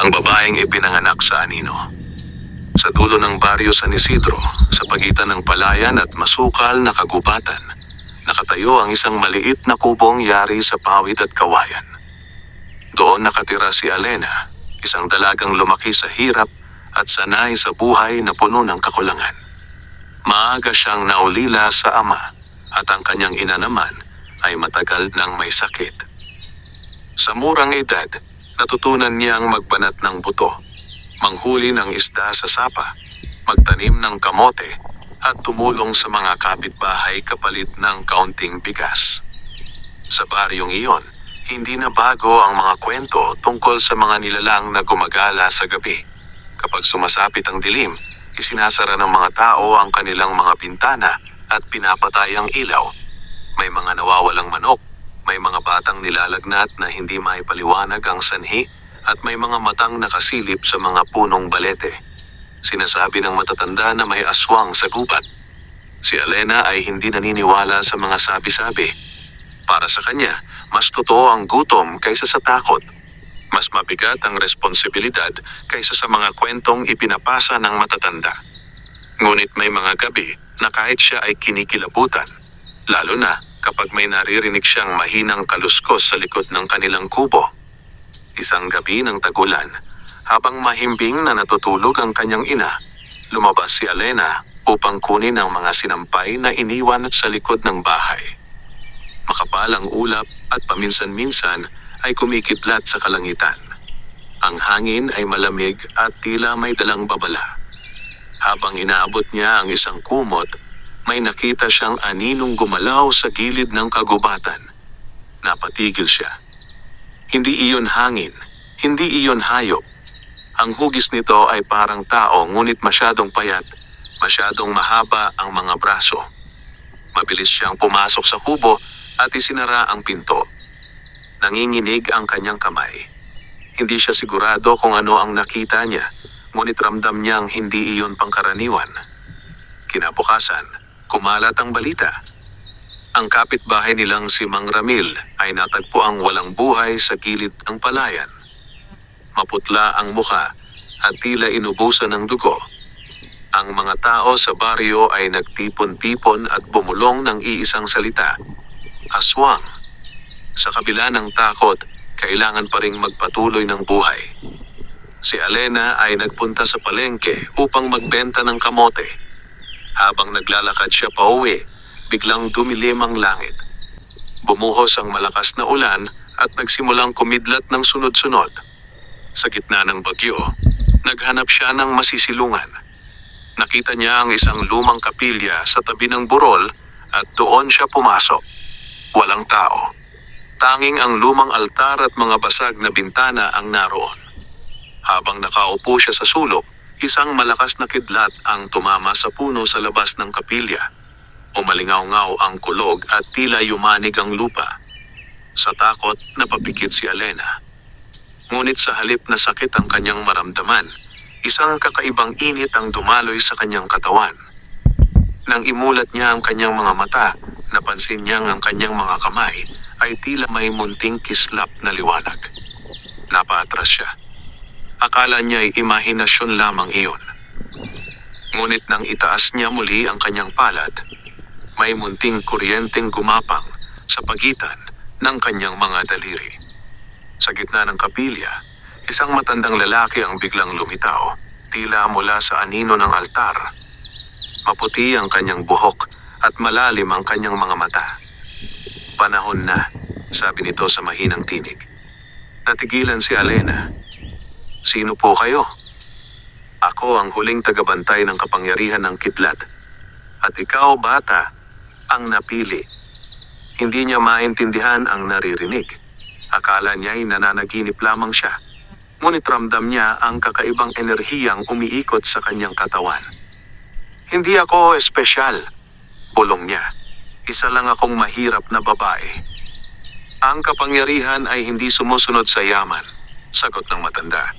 Ang babaeng ipinanganak sa anino. Sa dulo ng baryo San Isidro, sa pagitan ng palayan at masukal na kagubatan, nakatayo ang isang maliit na kubong yari sa pawid at kawayan. Doon nakatira si Alena, isang dalagang lumaki sa hirap at sanay sa buhay na puno ng kakulangan. Maaga siyang naulila sa ama at ang kanyang ina naman ay matagal nang may sakit. Sa murang edad, natutunan niyang magbanat ng buto, manghuli ng isda sa sapa, magtanim ng kamote at tumulong sa mga kapitbahay kapalit ng kaunting bigas. Sa baryong iyon, hindi na bago ang mga kwento tungkol sa mga nilalang na gumagala sa gabi. Kapag sumasapit ang dilim, isinasara ng mga tao ang kanilang mga bintana at pinapatay ang ilaw. May mga nawawalang manok, may mga batang nilalagnat na hindi maipaliwanag ang sanhi, at may mga matang nakasilip sa mga punong balete. Sinasabi ng matatanda na may aswang sa gubat. Si Alena ay hindi naniniwala sa mga sabi-sabi. Para sa kanya, mas totoo ang gutom kaysa sa takot. Mas mabigat ang responsibilidad kaysa sa mga kwentong ipinapasa ng matatanda. Ngunit may mga gabi na kahit siya ay kinikilabutan, lalo na kapag may naririnig siyang mahinang kaluskos sa likod ng kanilang kubo. Isang gabi ng tagulan, habang mahimbing na natutulog ang kanyang ina, lumabas si Alena upang kunin ang mga sinampay na iniwan sa likod ng bahay. Makapal ang ulap at paminsan-minsan ay kumikidlat sa kalangitan. Ang hangin ay malamig at tila may dalang babala. Habang inaabot niya ang isang kumot, may nakita siyang aninong gumalaw sa gilid ng kagubatan. Napatigil siya. Hindi iyon hangin, hindi iyon hayop. Ang hugis nito ay parang tao ngunit masyadong payat, masyadong mahaba ang mga braso. Mabilis siyang pumasok sa kubo at isinara ang pinto. Nanginginig ang kanyang kamay. Hindi siya sigurado kung ano ang nakita niya, ngunit ramdam niyang hindi iyon pangkaraniwan. Kinabukasan, kumalat ang balita. Ang kapitbahay nilang si Mang Ramil ay natagpo ang walang buhay sa gilid ng palayan. Maputla ang mukha at tila inubusan ng dugo. Ang mga tao sa baryo ay nagtipon-tipon at bumulong ng iisang salita: aswang. Sa kabila ng takot, kailangan pa ring magpatuloy ng buhay. Si Alena ay nagpunta sa palengke upang magbenta ng kamote. Habang naglalakad siya pauwi, biglang dumilim ang langit. Bumuhos ang malakas na ulan at nagsimulang kumidlat ng sunod-sunod. Sa gitna ng bagyo, naghanap siya ng masisilungan. Nakita niya ang isang lumang kapilya sa tabi ng burol at doon siya pumasok. Walang tao. Tanging ang lumang altar at mga basag na bintana ang naroon. Habang nakaupo siya sa sulok, isang malakas na kidlat ang tumama sa puno sa labas ng kapilya. Umalingaw-ngaw ang kulog at tila yumanig ang lupa. Sa takot, napapikit si Alena. Ngunit sa halip na sakit ang kanyang maramdaman, isang kakaibang init ang dumaloy sa kanyang katawan. Nang imulat niya ang kanyang mga mata, napansin niyang ang kanyang mga kamay ay tila may munting kislap na liwanag. Napaatras siya. Akala niya ay imahinasyon lamang iyon. Ngunit nang itaas niya muli ang kanyang palad, may munting kuryenteng gumapang sa pagitan ng kanyang mga daliri. Sa gitna ng kapilya, isang matandang lalaki ang biglang lumitaw, tila mula sa anino ng altar. Maputi ang kanyang buhok at malalim ang kanyang mga mata. Panahon na, sabi nito sa mahinang tinig. Natigilan si Alena. Sino po kayo? Ako ang huling tagabantay ng kapangyarihan ng kidlat. At ikaw, bata, ang napili. Hindi niya maintindihan ang naririnig. Akala niya ay nananaginip lamang siya. Ngunit ramdam niya ang kakaibang enerhiyang umiikot sa kanyang katawan. Hindi ako espesyal, bulong niya. Isa lang akong mahirap na babae. Ang kapangyarihan ay hindi sumusunod sa yaman, sagot ng matanda.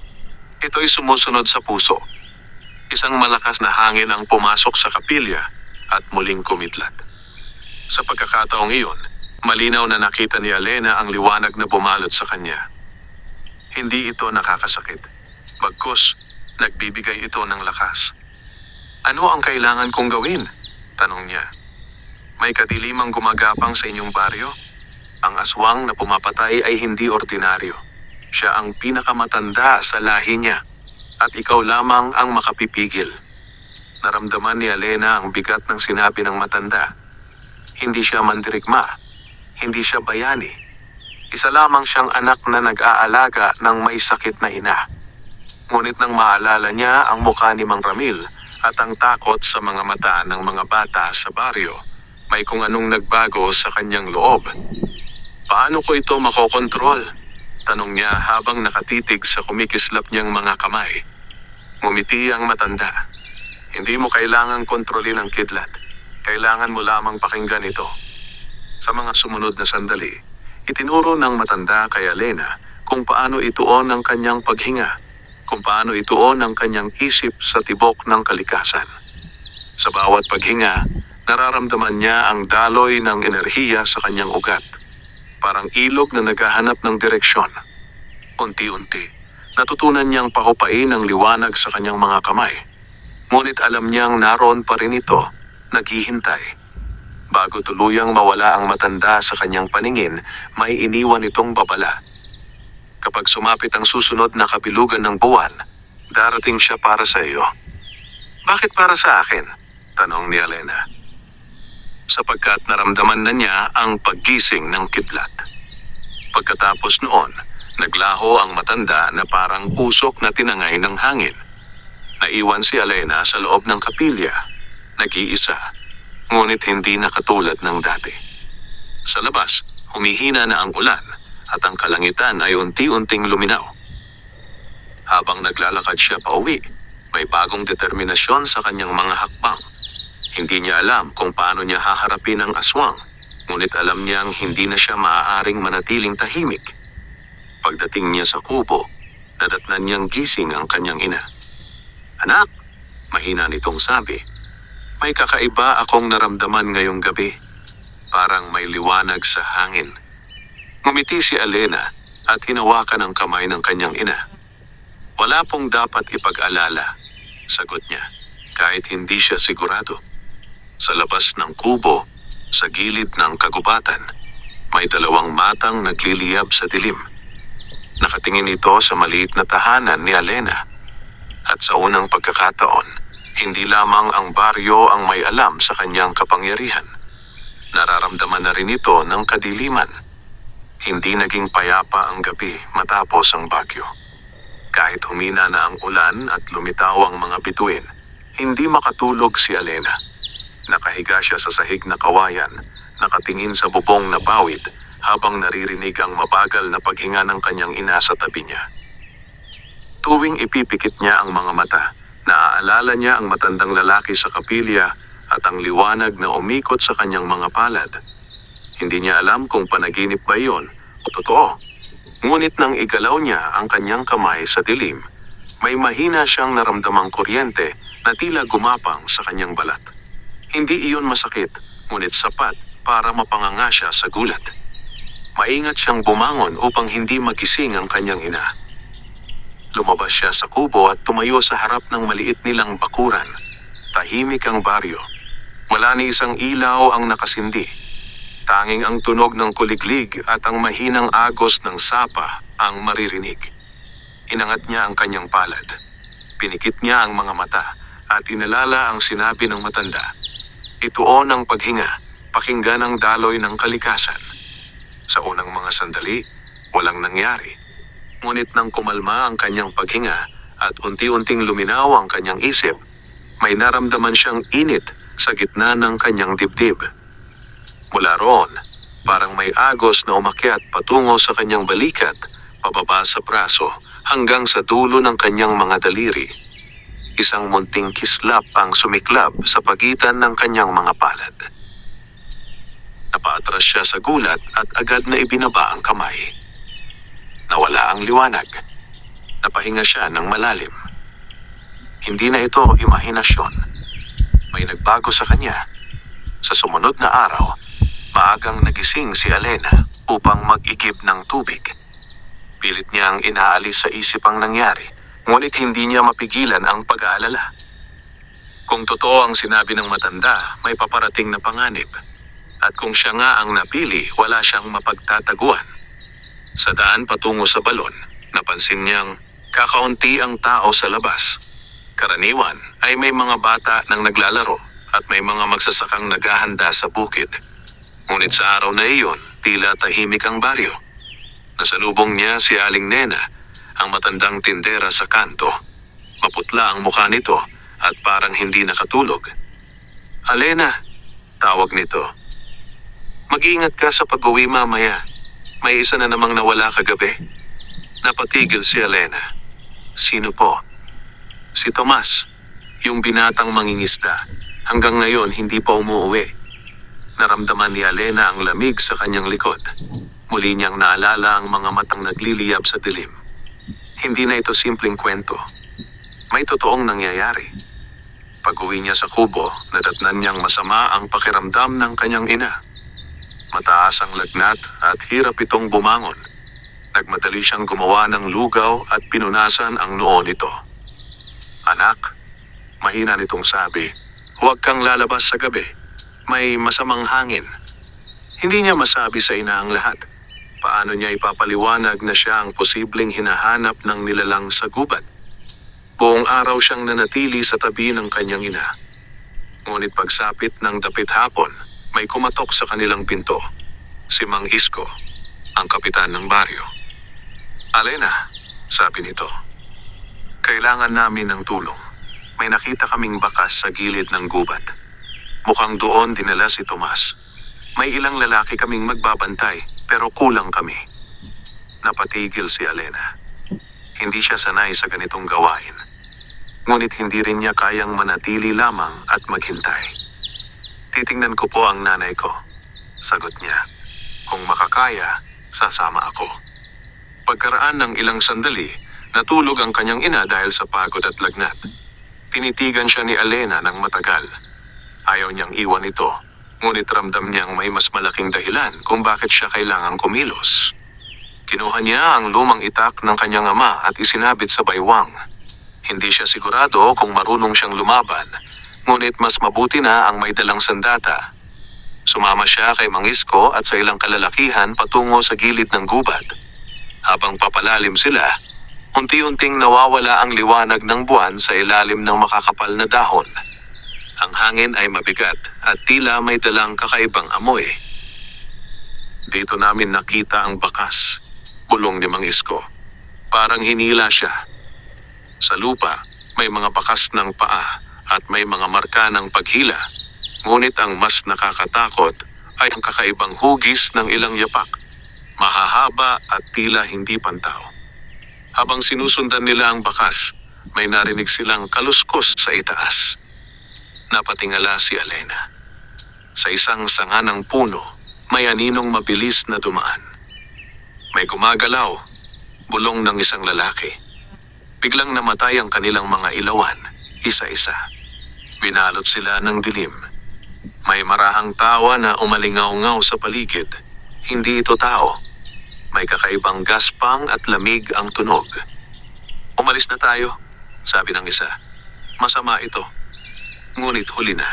Ito'y sumusunod sa puso. Isang malakas na hangin ang pumasok sa kapilya at muling kumidlat. Sa pagkakataong iyon, malinaw na nakita ni Alena ang liwanag na bumalot sa kanya. Hindi ito nakakasakit. Bagkus, nagbibigay ito ng lakas. Ano ang kailangan kong gawin? Tanong niya. May kadilimang gumagapang sa inyong baryo? Ang aswang na pumapatay ay hindi ordinaryo. Siya ang pinakamatanda sa lahi niya at ikaw lamang ang makapipigil. Naramdaman ni Alena ang bigat ng sinabi ng matanda. Hindi siya mandirigma, hindi siya bayani. Isa lamang siyang anak na nag-aalaga ng may sakit na ina. Ngunit nang maalala niya ang mukha ni Mang Ramil at ang takot sa mga mata ng mga bata sa baryo, may kung anong nagbago sa kanyang loob. Paano ko ito makokontrol? Tanong niya habang nakatitig sa kumikislap niyang mga kamay. Ngumiti ang matanda. Hindi mo kailangang kontrolin ang kidlat. Kailangan mo lamang pakinggan ito. Sa mga sumunod na sandali, itinuro ng matanda kay Alena kung paano ituon ang kanyang paghinga, kung paano ituon ang kanyang isip sa tibok ng kalikasan. Sa bawat paghinga, nararamdaman niya ang daloy ng enerhiya sa kanyang ugat. Parang ilog na naghahanap ng direksyon. Unti-unti, natutunan niyang pahupain ang liwanag sa kanyang mga kamay. Ngunit alam niyang naroon pa rin ito, naghihintay. Bago tuluyang mawala ang matanda sa kanyang paningin, may iniwan itong babala. Kapag sumapit ang susunod na kabilugan ng buwan, darating siya para sa iyo. Bakit para sa akin? Tanong ni Alena. Sapagkat naramdaman na niya ang paggising ng kidlat. Pagkatapos noon, naglaho ang matanda na parang usok na tinangay ng hangin. Naiwan si Alena sa loob ng kapilya, nag-iisa, ngunit hindi na katulad ng dati. Sa labas, humihina na ang ulan at ang kalangitan ay unti-unting luminaw. Habang naglalakad siya pauwi, may bagong determinasyon sa kanyang mga hakbang. Hindi niya alam kung paano niya haharapin ang aswang, ngunit alam niyang hindi na siya maaaring manatiling tahimik. Pagdating niya sa kubo, nadatnan niyang gising ang kanyang ina. Anak, mahina nitong sabi, may kakaiba akong naramdaman ngayong gabi. Parang may liwanag sa hangin. Ngumiti si Alena at hinawakan ang kamay ng kanyang ina. Wala pong dapat ipag-alala, sagot niya, kahit hindi siya sigurado. Sa labas ng kubo, sa gilid ng kagubatan, may dalawang matang nagliliyab sa dilim. Nakatingin ito sa maliit na tahanan ni Alena. At sa unang pagkakataon, hindi lamang ang baryo ang may alam sa kanyang kapangyarihan. Nararamdaman na rin ito ng kadiliman. Hindi naging payapa ang gabi matapos ang bagyo. Kahit humina na ang ulan at lumitaw ang mga bituin, hindi makatulog si Alena. Nakahiga siya sa sahig na kawayan, nakatingin sa bubong na bawid habang naririnig ang mabagal na paghinga ng kanyang ina sa tabi niya. Tuwing ipipikit niya ang mga mata, naaalala niya ang matandang lalaki sa kapilya at ang liwanag na umikot sa kanyang mga palad. Hindi niya alam kung panaginip ba iyon o totoo. Ngunit nang igalaw niya ang kanyang kamay sa dilim, may mahina siyang naramdamang kuryente na tila gumapang sa kanyang balat. Hindi iyon masakit, ngunit sapat para mapanganga siya sa gulat. Maingat siyang bumangon upang hindi magising ang kanyang ina. Lumabas siya sa kubo at tumayo sa harap ng maliit nilang bakuran. Tahimik ang baryo. Wala ni isang ilaw ang nakasindi. Tanging ang tunog ng kuliglig at ang mahinang agos ng sapa ang maririnig. Inangat niya ang kanyang palad. Pinikit niya ang mga mata at inalala ang sinabi ng matanda. Ituon ang paghinga, pakinggan ang daloy ng kalikasan. Sa unang mga sandali, walang nangyari. Ngunit nang kumalma ang kanyang paghinga at unti-unting luminaw ang kanyang isip, may naramdaman siyang init sa gitna ng kanyang dibdib. Mula roon, parang may agos na umakyat patungo sa kanyang balikat, pababa sa braso, hanggang sa dulo ng kanyang mga daliri. Isang munting kislap ang sumiklab sa pagitan ng kanyang mga palad. Napaatras siya sa gulat at agad na ibinaba ang kamay. Nawala ang liwanag. Napahinga siya ng malalim. Hindi na ito imahinasyon. May nagbago sa kanya. Sa sumunod na araw, maagang nagising si Alena upang mag-igib ng tubig. Pilit niyang inaalis sa isip ang nangyari, Ngunit hindi niya mapigilan ang pag-aalala. Kung totoo ang sinabi ng matanda, may paparating na panganib. At kung siya nga ang napili, wala siyang mapagtataguan. Sa daan patungo sa balon, napansin niyang kakaunti ang tao sa labas. Karaniwan ay may mga bata nang naglalaro at may mga magsasakang naghahanda sa bukid. Ngunit sa araw na iyon, tila tahimik ang baryo. Nasalubong niya si Aling Nena, ang matandang tindera sa kanto. Maputla ang mukha nito at parang hindi nakatulog. "Alena," tawag nito. "Mag-iingat ka sa pag-uwi mamaya. May isa na namang nawala kagabi." Napatigil si Alena. "Sino po?" "Si Tomas, yung binatang mangingisda. Hanggang ngayon hindi pa umuwi." Naramdaman ni Alena ang lamig sa kanyang likod. Muli niyang naalala ang mga matang nagliliyab sa dilim. Hindi na ito simpleng kwento. May totoong nangyayari. Pag-uwi niya sa kubo, nadatnan niyang masama ang pakiramdam ng kanyang ina. Mataas ang lagnat at hirap itong bumangon. Nagmadali siyang gumawa ng lugaw at pinunasan ang noo nito. "Anak," mahina nitong sabi, "huwag kang lalabas sa gabi. May masamang hangin." Hindi niya masabi sa ina ang lahat. Paano niya ipapaliwanag na siya ang posibleng hinahanap ng nilalang sa gubat? Buong araw siyang nanatili sa tabi ng kanyang ina. Ngunit pagsapit ng dapit hapon, may kumatok sa kanilang pinto. Si Mang Isko, ang kapitan ng baryo. "Alena," sabi nito, "kailangan namin ng tulong. May nakita kaming bakas sa gilid ng gubat. Mukhang doon dinala si Tomas. May ilang lalaki kaming magbabantay, pero kulang kami." Napatigil si Alena. Hindi siya sanay sa ganitong gawain. Ngunit hindi rin niya kayang manatili lamang at maghintay. "Titingnan ko po ang nanay ko," sagot niya. "Kung makakaya, sasama ako." Pagkaraan ng ilang sandali, natulog ang kanyang ina dahil sa pagod at lagnat. Tinitigan siya ni Alena ng matagal. Ayaw niyang iwan ito, ngunit ramdam niyang may mas malaking dahilan kung bakit siya kailangang kumilos. Kinuha niya ang lumang itak ng kanyang ama at isinabit sa baywang. Hindi siya sigurado kung marunong siyang lumaban, ngunit mas mabuti na ang may dalang sandata. Sumama siya kay Mang Isko at sa ilang kalalakihan patungo sa gilid ng gubat. Habang papalalim sila, unti-unting nawawala ang liwanag ng buwan sa ilalim ng makakapal na dahon. Ang hangin ay mabigat at tila may dalang kakaibang amoy. "Dito namin nakita ang bakas," bulong ni Mang Isko. Parang hinila siya. Sa lupa, may mga bakas ng paa at may mga marka ng paghila. Ngunit ang mas nakakatakot ay ang kakaibang hugis ng ilang yapak. Mahahaba at tila hindi pantaw. Habang sinusundan nila ang bakas, may narinig silang kaluskos sa itaas. Napatingala si Alena. Sa isang sanga ng puno, may aninong mabilis na dumaan. May gumagalaw, bulong ng isang lalaki. Biglang namatay ang kanilang mga ilawan, isa-isa. Binalot sila ng dilim. May marahang tawa na umalingaw-ngaw sa paligid. Hindi ito tao. May kakaibang gaspang at lamig ang tunog. "Umalis na tayo," sabi ng isa. "Masama ito." Ngunit huli na.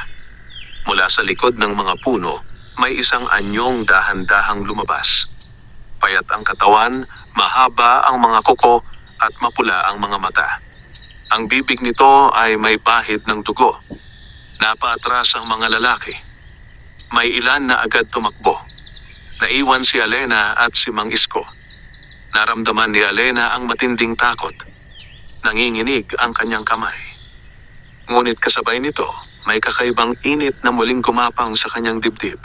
Mula sa likod ng mga puno, may isang anyong dahan-dahang lumabas. Payat ang katawan, mahaba ang mga kuko at mapula ang mga mata. Ang bibig nito ay may bahid ng dugo. Napaatras ang mga lalaki. May ilan na agad tumakbo. Naiwan si Alena at si Mang Isko. Naramdaman ni Alena ang matinding takot. Nanginginig ang kanyang kamay. Ngunit kasabay nito, may kakaibang init na muling gumapang sa kanyang dibdib.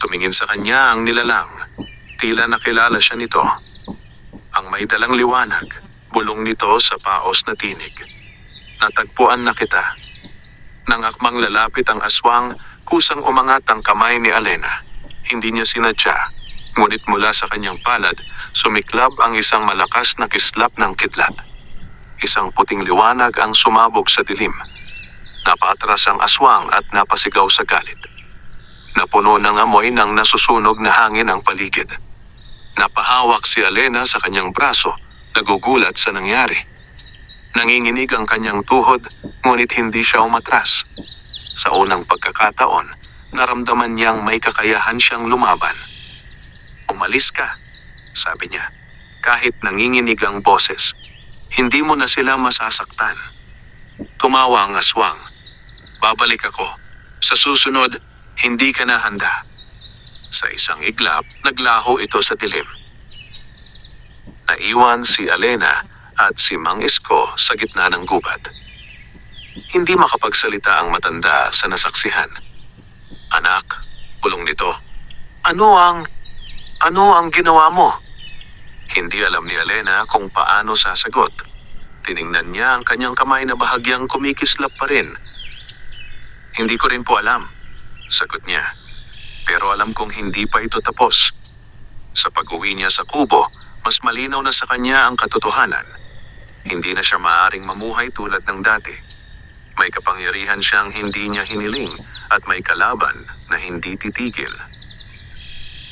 Tumingin sa kanya ang nilalang. Tila nakilala siya nito. Ang may dalang liwanag, bulong nito sa paos na tinig. "Natagpuan na kita." Nang akmang lalapit ang aswang, kusang umangat ang kamay ni Alena. Hindi niya sinadya, ngunit mula sa kanyang palad, sumiklab ang isang malakas na kislap ng kidlat. Isang puting liwanag ang sumabog sa dilim. Napaatras ang aswang at napasigaw sa galit. Napuno ng amoy ng nasusunog na hangin ang paligid. Napahawak si Alena sa kanyang braso, nagugulat sa nangyari. Nanginginig ang kanyang tuhod, ngunit hindi siya umatras. Sa unang pagkakataon, naramdaman niyang may kakayahan siyang lumaban. "Umalis ka," sabi niya. Kahit nanginginig ang boses, hindi mo na sila masasaktan. Tumawa ang aswang. "Babalik ako. Sa susunod, hindi ka na handa." Sa isang iglap, naglaho ito sa dilim. Naiwan si Alena at si Mang Isko sa gitna ng gubat. Hindi makapagsalita ang matanda sa nasaksihan. "Anak," bulong nito, Ano ang ginawa mo?" Hindi alam ni Alena kung paano sasagot. Tiningnan niya ang kanyang kamay na bahagyang kumikislap pa rin. "Hindi ko rin po alam," sagot niya. "Pero alam kong hindi pa ito tapos." Sa pag-uwi niya sa kubo, mas malinaw na sa kanya ang katotohanan. Hindi na siya maaaring mamuhay tulad ng dati. May kapangyarihan siyang hindi niya hiniling at may kalaban na hindi titigil.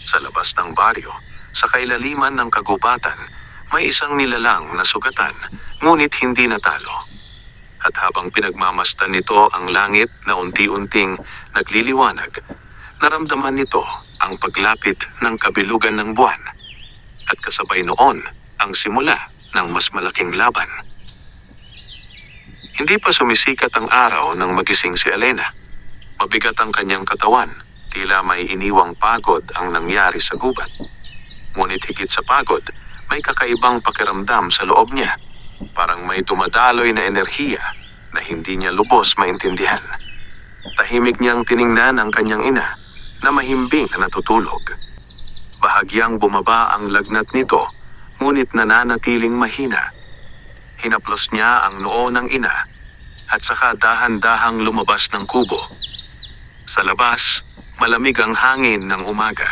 Sa labas ng baryo, sa kailaliman ng kagubatan, may isang nilalang na sugatan, ngunit hindi natalo. At habang pinagmamasdan nito ang langit na unti-unting nagliliwanag, naramdaman nito ang paglapit ng kabilugan ng buwan. At kasabay noon ang simula ng mas malaking laban. Hindi pa sumisikat ang araw nang magising si Alena. Mabigat ang kanyang katawan, tila may iniwang pagod ang nangyari sa gubat. Ngunit higit sa pagod, may kakaibang pakiramdam sa loob niya. Parang may dumadaloy na enerhiya na hindi niya lubos maintindihan. Tahimik niyang tiningnan ang kanyang ina na mahimbing na natutulog. Bahagyang bumaba ang lagnat nito, ngunit nananatiling mahina. Hinaplos niya ang noo ng ina at saka dahan-dahang lumabas ng kubo. Sa labas, malamig ang hangin ng umaga.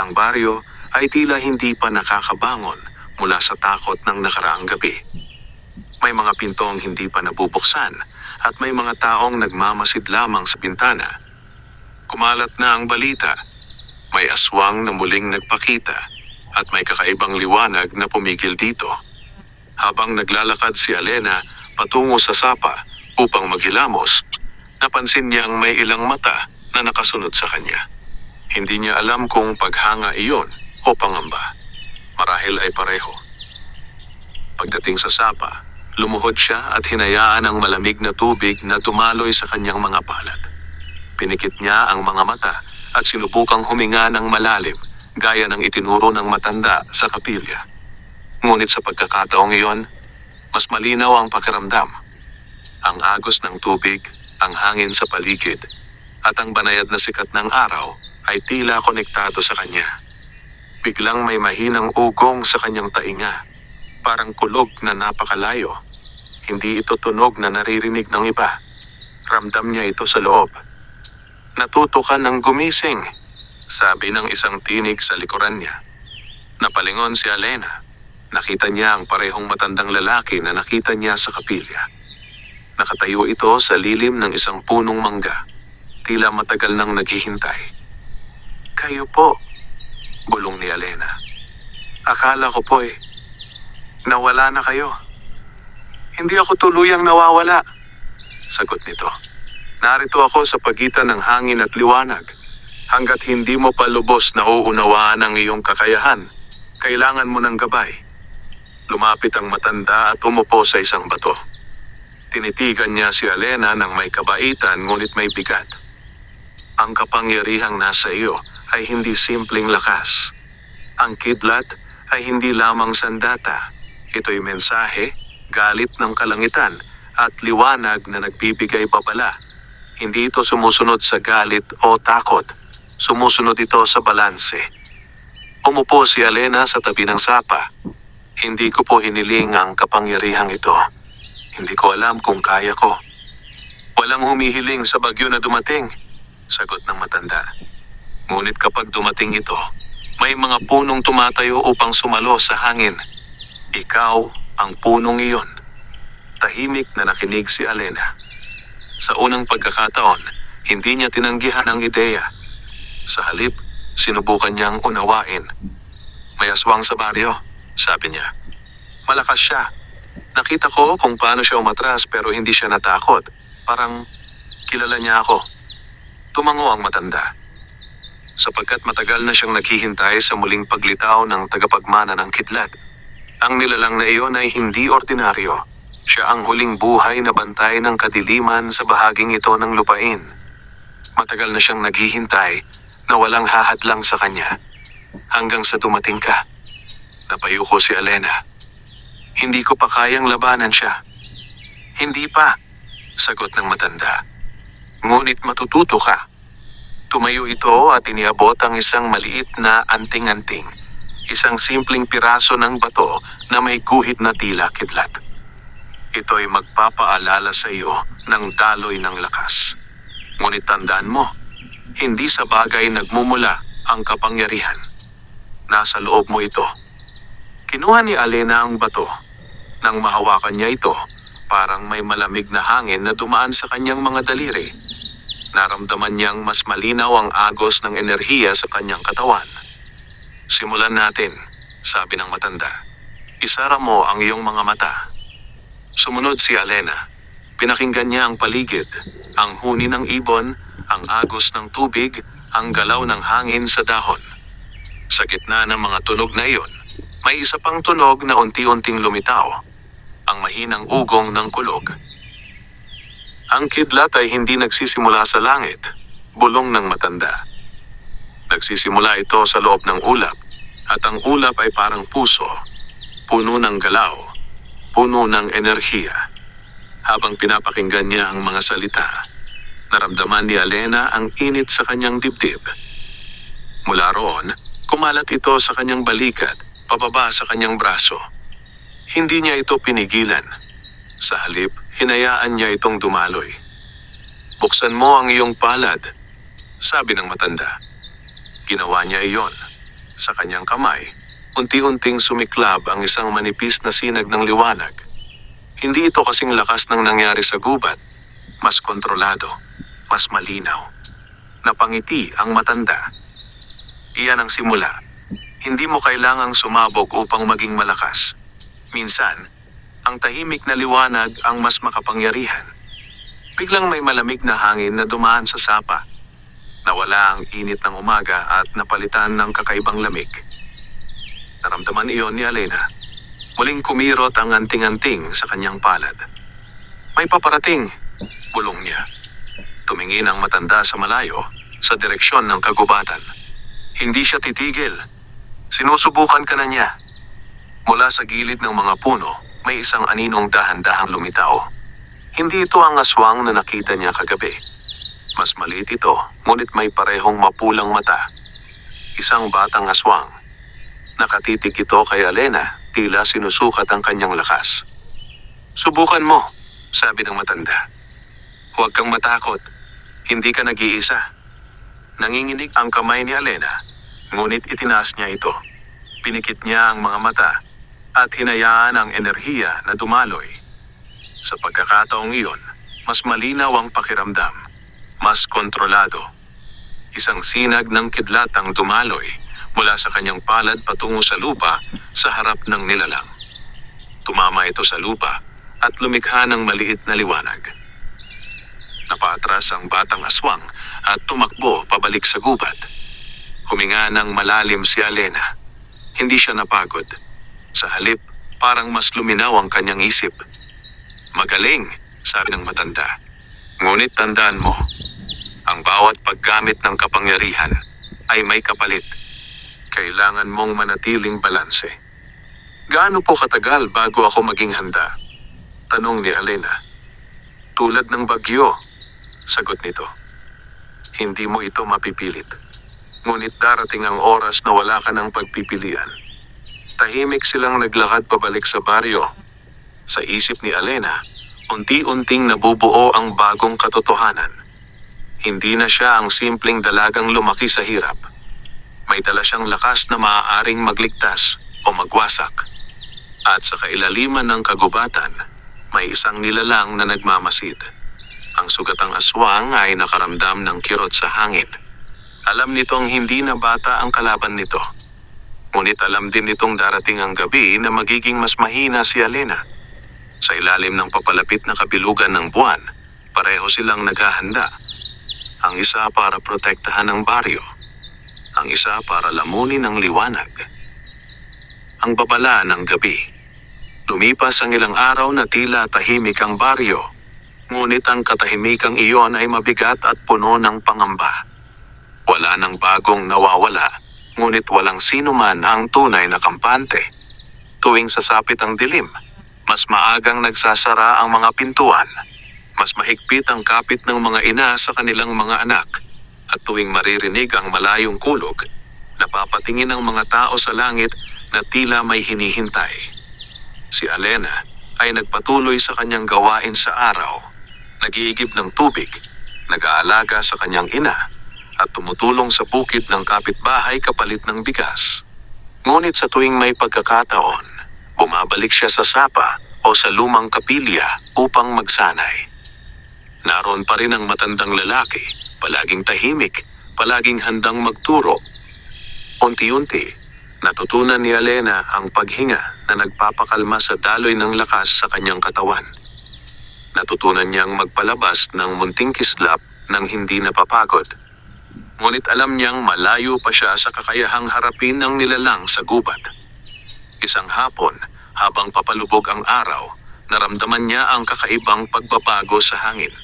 Ang baryo ay tila hindi pa nakakabangon mula sa takot ng nakaraang gabi. May mga pintong hindi pa nabubuksan at may mga taong nagmamasid lamang sa bintana. Kumalat na ang balita. May aswang na muling nagpakita at may kakaibang liwanag na pumigil dito. Habang naglalakad si Alena patungo sa sapa upang maghilamos, napansin niyang may ilang mata na nakasunod sa kanya. Hindi niya alam kung paghanga iyon o pangamba. Marahil ay pareho. Pagdating sa sapa, lumuhod siya at hinayaan ang malamig na tubig na dumaloy sa kanyang mga palad. Pinikit niya ang mga mata at sinubukang huminga ng malalim gaya ng itinuro ng matanda sa kapilya. Ngunit sa pagkakataong iyon, mas malinaw ang pakiramdam. Ang agos ng tubig, ang hangin sa paligid, at ang banayad na sikat ng araw ay tila konektado sa kanya. Biglang may mahinang ugong sa kanyang tainga, parang kulog na napakalayo. Hindi ito tunog na naririnig ng iba. Ramdam niya ito sa loob. "Natuto ka ng gumising," sabi ng isang tinig sa likuran niya. Napalingon si Alena. Nakita niya ang parehong matandang lalaki na nakita niya sa kapilya. Nakatayo ito sa lilim ng isang punong mangga. Tila matagal nang naghihintay. "Kayo po," bulong ni Alena. "Akala ko po nawala na kayo." "Hindi ako tuluyang nawawala," sagot nito. "Narito ako sa pagitan ng hangin at liwanag. Hanggat hindi mo pa lubos na uunawaan ang iyong kakayahan, kailangan mo ng gabay." Lumapit ang matanda at umupo sa isang bato. Tinitigan niya si Alena ng may kabaitan ngunit may bigat. "Ang kapangyarihang nasa iyo ay hindi simpleng lakas. Ang kidlat ay hindi lamang sandata. Ito'y mensahe, galit ng kalangitan at liwanag na nagbibigay babala. Hindi ito sumusunod sa galit o takot. Sumusunod ito sa balanse." Umupo si Alena sa tabi ng sapa. "Hindi ko po hiniling ang kapangyarihang ito. Hindi ko alam kung kaya ko." "Walang humihiling sa bagyo na dumating," sagot ng matanda. "Ngunit kapag dumating ito, may mga punong tumatayo upang sumalo sa hangin. Ikaw ang punong iyon." Tahimik na nakinig si Alena. Sa unang pagkakataon, hindi niya tinanggihan ang ideya. Sa halip, sinubukan niyang unawain. "May aswang sa baryo," sabi niya. Malakas siya. Nakita ko kung paano siya umatras pero hindi siya natakot. Parang kilala niya ako. Tumango ang matanda. Sapagkat matagal na siyang naghihintay sa muling paglitaw ng tagapagmana ng kidlat. Ang nilalang na iyon ay hindi ordinaryo. Siya ang huling buhay na bantay ng kadiliman sa bahaging ito ng lupain. Matagal na siyang naghihintay na walang hahadlang sa kanya. Hanggang sa dumating ka. Napayo ko si Alena. Hindi ko pa kayang labanan siya. Hindi pa, sagot ng matanda. Ngunit matututo ka. Tumayo ito at iniabot ang isang maliit na anting-anting. Isang simpleng piraso ng bato na may guhit na tila kidlat. Ito'y magpapaalala sa iyo ng daloy ng lakas. Ngunit tandaan mo, hindi sa bagay nagmumula ang kapangyarihan. Nasa loob mo ito. Kinuha ni Alena ang bato. Nang mahawakan niya ito, parang may malamig na hangin na dumaan sa kanyang mga daliri. Naramdaman niyang mas malinaw ang agos ng enerhiya sa kanyang katawan. Simulan natin, sabi ng matanda. Isara mo ang iyong mga mata. Sumunod si Alena. Pinakinggan niya ang paligid, ang huni ng ibon, ang agos ng tubig, ang galaw ng hangin sa dahon. Sa gitna ng mga tunog na iyon, may isa pang tunog na unti-unting lumitaw, ang mahinang ugong ng kulog. Ang kidlat ay hindi nagsisimula sa langit, bulong ng matanda. Nagsisimula ito sa loob ng ulap, at ang ulap ay parang puso, puno ng galaw, puno ng enerhiya. Habang pinapakinggan niya ang mga salita, naramdaman ni Alena ang init sa kanyang dibdib. Mula roon, kumalat ito sa kanyang balikat, pababa sa kanyang braso. Hindi niya ito pinigilan. Sa halip, hinayaan niya itong dumaloy. Buksan mo ang iyong palad, sabi ng matanda. Ginawa niya iyon. Sa kanyang kamay, unti-unting sumiklab ang isang manipis na sinag ng liwanag. Hindi ito kasing lakas ng nangyari sa gubat. Mas kontrolado, mas malinaw. Napangiti ang matanda. Iyan ang simula. Hindi mo kailangang sumabog upang maging malakas. Minsan, ang tahimik na liwanag ang mas makapangyarihan. Biglang may malamig na hangin na dumaan sa sapa. Nawala ang init ng umaga at napalitan ng kakaibang lamig. Naramdaman iyon ni Alena. Muling kumirot ang anting-anting sa kanyang palad. May paparating, bulong niya. Tumingin ang matanda sa malayo, sa direksyon ng kagubatan. Hindi siya titigil. Sinusubukan ka na niya. Mula sa gilid ng mga puno, may isang aninong dahan-dahang lumitaw. Hindi ito ang aswang na nakita niya kagabi. Mas maliit ito, ngunit may parehong mapulang mata. Isang batang aswang. Nakatitig ito kay Alena, tila sinusukat ang kanyang lakas. Subukan mo, sabi ng matanda. Huwag kang matakot. Hindi ka nag-iisa. Nanginginig ang kamay ni Alena, ngunit itinaas niya ito. Pinikit niya ang mga mata at hinayaan ang enerhiya na dumaloy. Sa pagkakataong iyon, mas malinaw ang pakiramdam, mas kontrolado. Isang sinag ng kidlat ang dumaloy mula sa kanyang palad patungo sa lupa sa harap ng nilalang. Tumama ito sa lupa at lumikha ng maliit na liwanag. Napaatras ang batang aswang at tumakbo pabalik sa gubat. Huminga ng malalim si Alena. Hindi siya napagod. Sa halip, parang mas luminaw ang kanyang isip. Magaling, sabi ng matanda. Ngunit tandaan mo, ang bawat paggamit ng kapangyarihan ay may kapalit. Kailangan mong manatiling balanse. Gaano po katagal bago ako maging handa? Tanong ni Alena. Tulad ng bagyo, sagot nito. Hindi mo ito mapipilit. Ngunit darating ang oras na wala ka ng pagpipilian. Tahimik silang naglakad pabalik sa baryo. Sa isip ni Alena, unti-unting nabubuo ang bagong katotohanan. Hindi na siya ang simpleng dalagang lumaki sa hirap. May dala siyang lakas na maaaring magligtas o magwasak. At sa kailaliman ng kagubatan, may isang nilalang na nagmamasid. Ang sugatang aswang ay nakaramdam ng kirot sa hangin. Alam nitong hindi na bata ang kalaban nito. Ngunit alam din nitong darating ang gabi na magiging mas mahina si Alena. Sa ilalim ng papalapit na kabilugan ng buwan, pareho silang naghahanda. Ang isa para protektahan ang baryo, ang isa para lamunin ang liwanag. Ang babala ng gabi. Lumipas ang ilang araw na tila tahimik ang baryo, ngunit ang katahimikang iyon ay mabigat at puno ng pangamba. Wala nang bagong nawawala, ngunit walang sino man ang tunay na kampante. Tuwing sasapit ang dilim, mas maagang nagsasara ang mga pintuan. Mas mahigpit ang kapit ng mga ina sa kanilang mga anak. At tuwing maririnig ang malayong kulog, napapatingin ang mga tao sa langit na tila may hinihintay. Si Alena ay nagpatuloy sa kanyang gawain sa araw, nag-iigib ng tubig, nag-aalaga sa kanyang ina, at tumutulong sa bukid ng kapitbahay kapalit ng bigas. Ngunit sa tuwing may pagkakataon, bumabalik siya sa sapa o sa lumang kapilya upang magsanay. Naroon pa rin ang matandang lalaki, palaging tahimik, palaging handang magturo. Unti-unti, natutunan ni Alena ang paghinga na nagpapakalma sa daloy ng lakas sa kanyang katawan. Natutunan niyang magpalabas ng munting kislap nang hindi napapagod. Ngunit alam niyang malayo pa siya sa kakayahang harapin ng nilalang sa gubat. Isang hapon, habang papalubog ang araw, naramdaman niya ang kakaibang pagbabago sa hangin.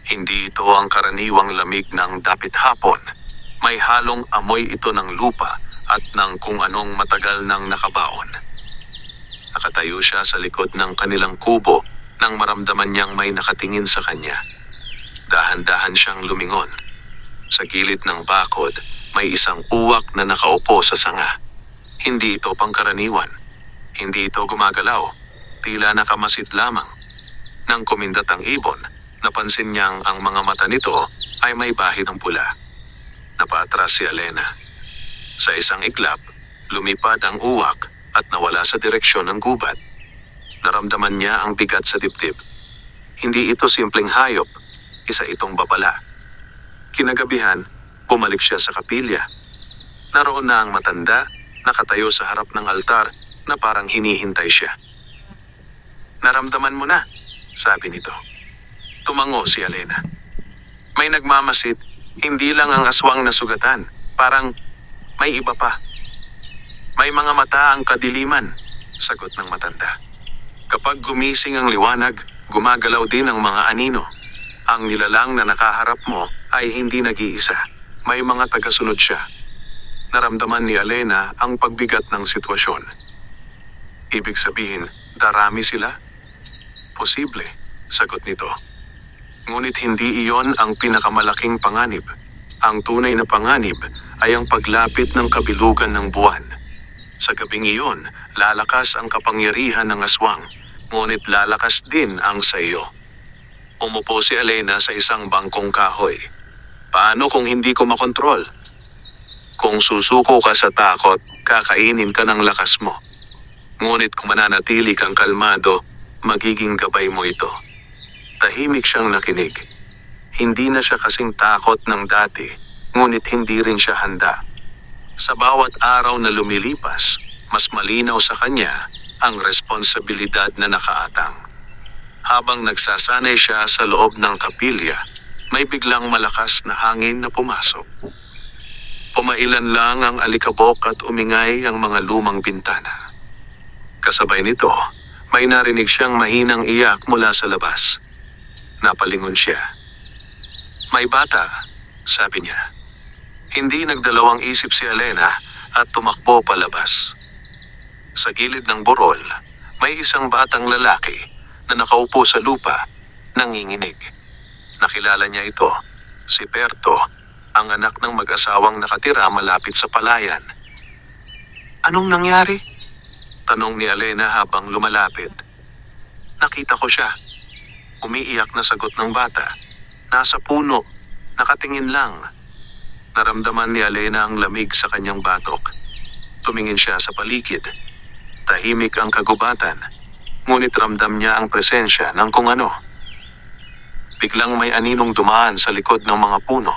Hindi ito ang karaniwang lamig ng dapit hapon. May halong amoy ito ng lupa at ng kung anong matagal nang nakabaon. Nakatayo siya sa likod ng kanilang kubo nang maramdaman niyang may nakatingin sa kanya. Dahan-dahan siyang lumingon. Sa gilid ng bakod, may isang uwak na nakaupo sa sanga. Hindi ito pangkaraniwan. Hindi ito gumagalaw. Tila nakamasid lamang. Nang kumindat ang ibon, napansin niyang ang mga mata nito ay may bahid ng pula. Napaatras si Alena. Sa isang iglap, lumipad ang uwak at nawala sa direksyon ng gubat. Naramdaman niya ang bigat sa dibdib. Hindi ito simpleng hayop, isa itong babala. Kinagabihan, bumalik siya sa kapilya. Naroon na ang matanda, nakatayo sa harap ng altar na parang hinihintay siya. "Naramdaman mo na," sabi nito. Tumango si Alena. May nagmamasid, hindi lang ang aswang na sugatan, parang may iba pa. "May mga mata ang kadiliman," sagot ng matanda. "Kapag gumising ang liwanag, gumagalaw din ang mga anino. Ang nilalang na nakaharap mo ay hindi nag-iisa. May mga tagasunod siya." Naramdaman ni Alena ang pagbigat ng sitwasyon. Ibig sabihin, darami sila? Posible, sagot nito. Ngunit hindi iyon ang pinakamalaking panganib. Ang tunay na panganib ay ang paglapit ng kabilugan ng buwan. Sa gabing iyon, lalakas ang kapangyarihan ng aswang, ngunit lalakas din ang sa iyo. Umupo si Alena sa isang bangkong kahoy. Paano kung hindi ko makontrol? Kung susuko ka sa takot, kakainin ka ng lakas mo. Ngunit kung mananatili kang kalmado, magiging gabay mo ito. Tahimik siyang nakinig. Hindi na siya kasing takot ng dati, ngunit hindi rin siya handa. Sa bawat araw na lumilipas, mas malinaw sa kanya ang responsibilidad na nakaatang. Habang nagsasanay siya sa loob ng kapilya, may biglang malakas na hangin na pumasok. Pumailan lang ang alikabok at umingay ang mga lumang bintana. Kasabay nito, may narinig siyang mahinang iyak mula sa labas. Napalingon siya. "May bata," sabi niya. Hindi nagdalawang isip si Alena at tumakbo palabas. Sa gilid ng burol, may isang batang lalaki na nakaupo sa lupa, nanginginig. Nakilala niya ito, si Berto, ang anak ng mag-asawang nakatira malapit sa palayan. "Anong nangyari?" tanong ni Alena habang lumalapit. "Nakita ko siya." Umiiyak na sagot ng bata. "Nasa puno, nakatingin lang." Naramdaman ni Alena ang lamig sa kanyang batok. Tumingin siya sa paligid. Tahimik ang kagubatan, ngunit ramdam niya ang presensya ng kung ano. Biglang may aninong dumaan sa likod ng mga puno.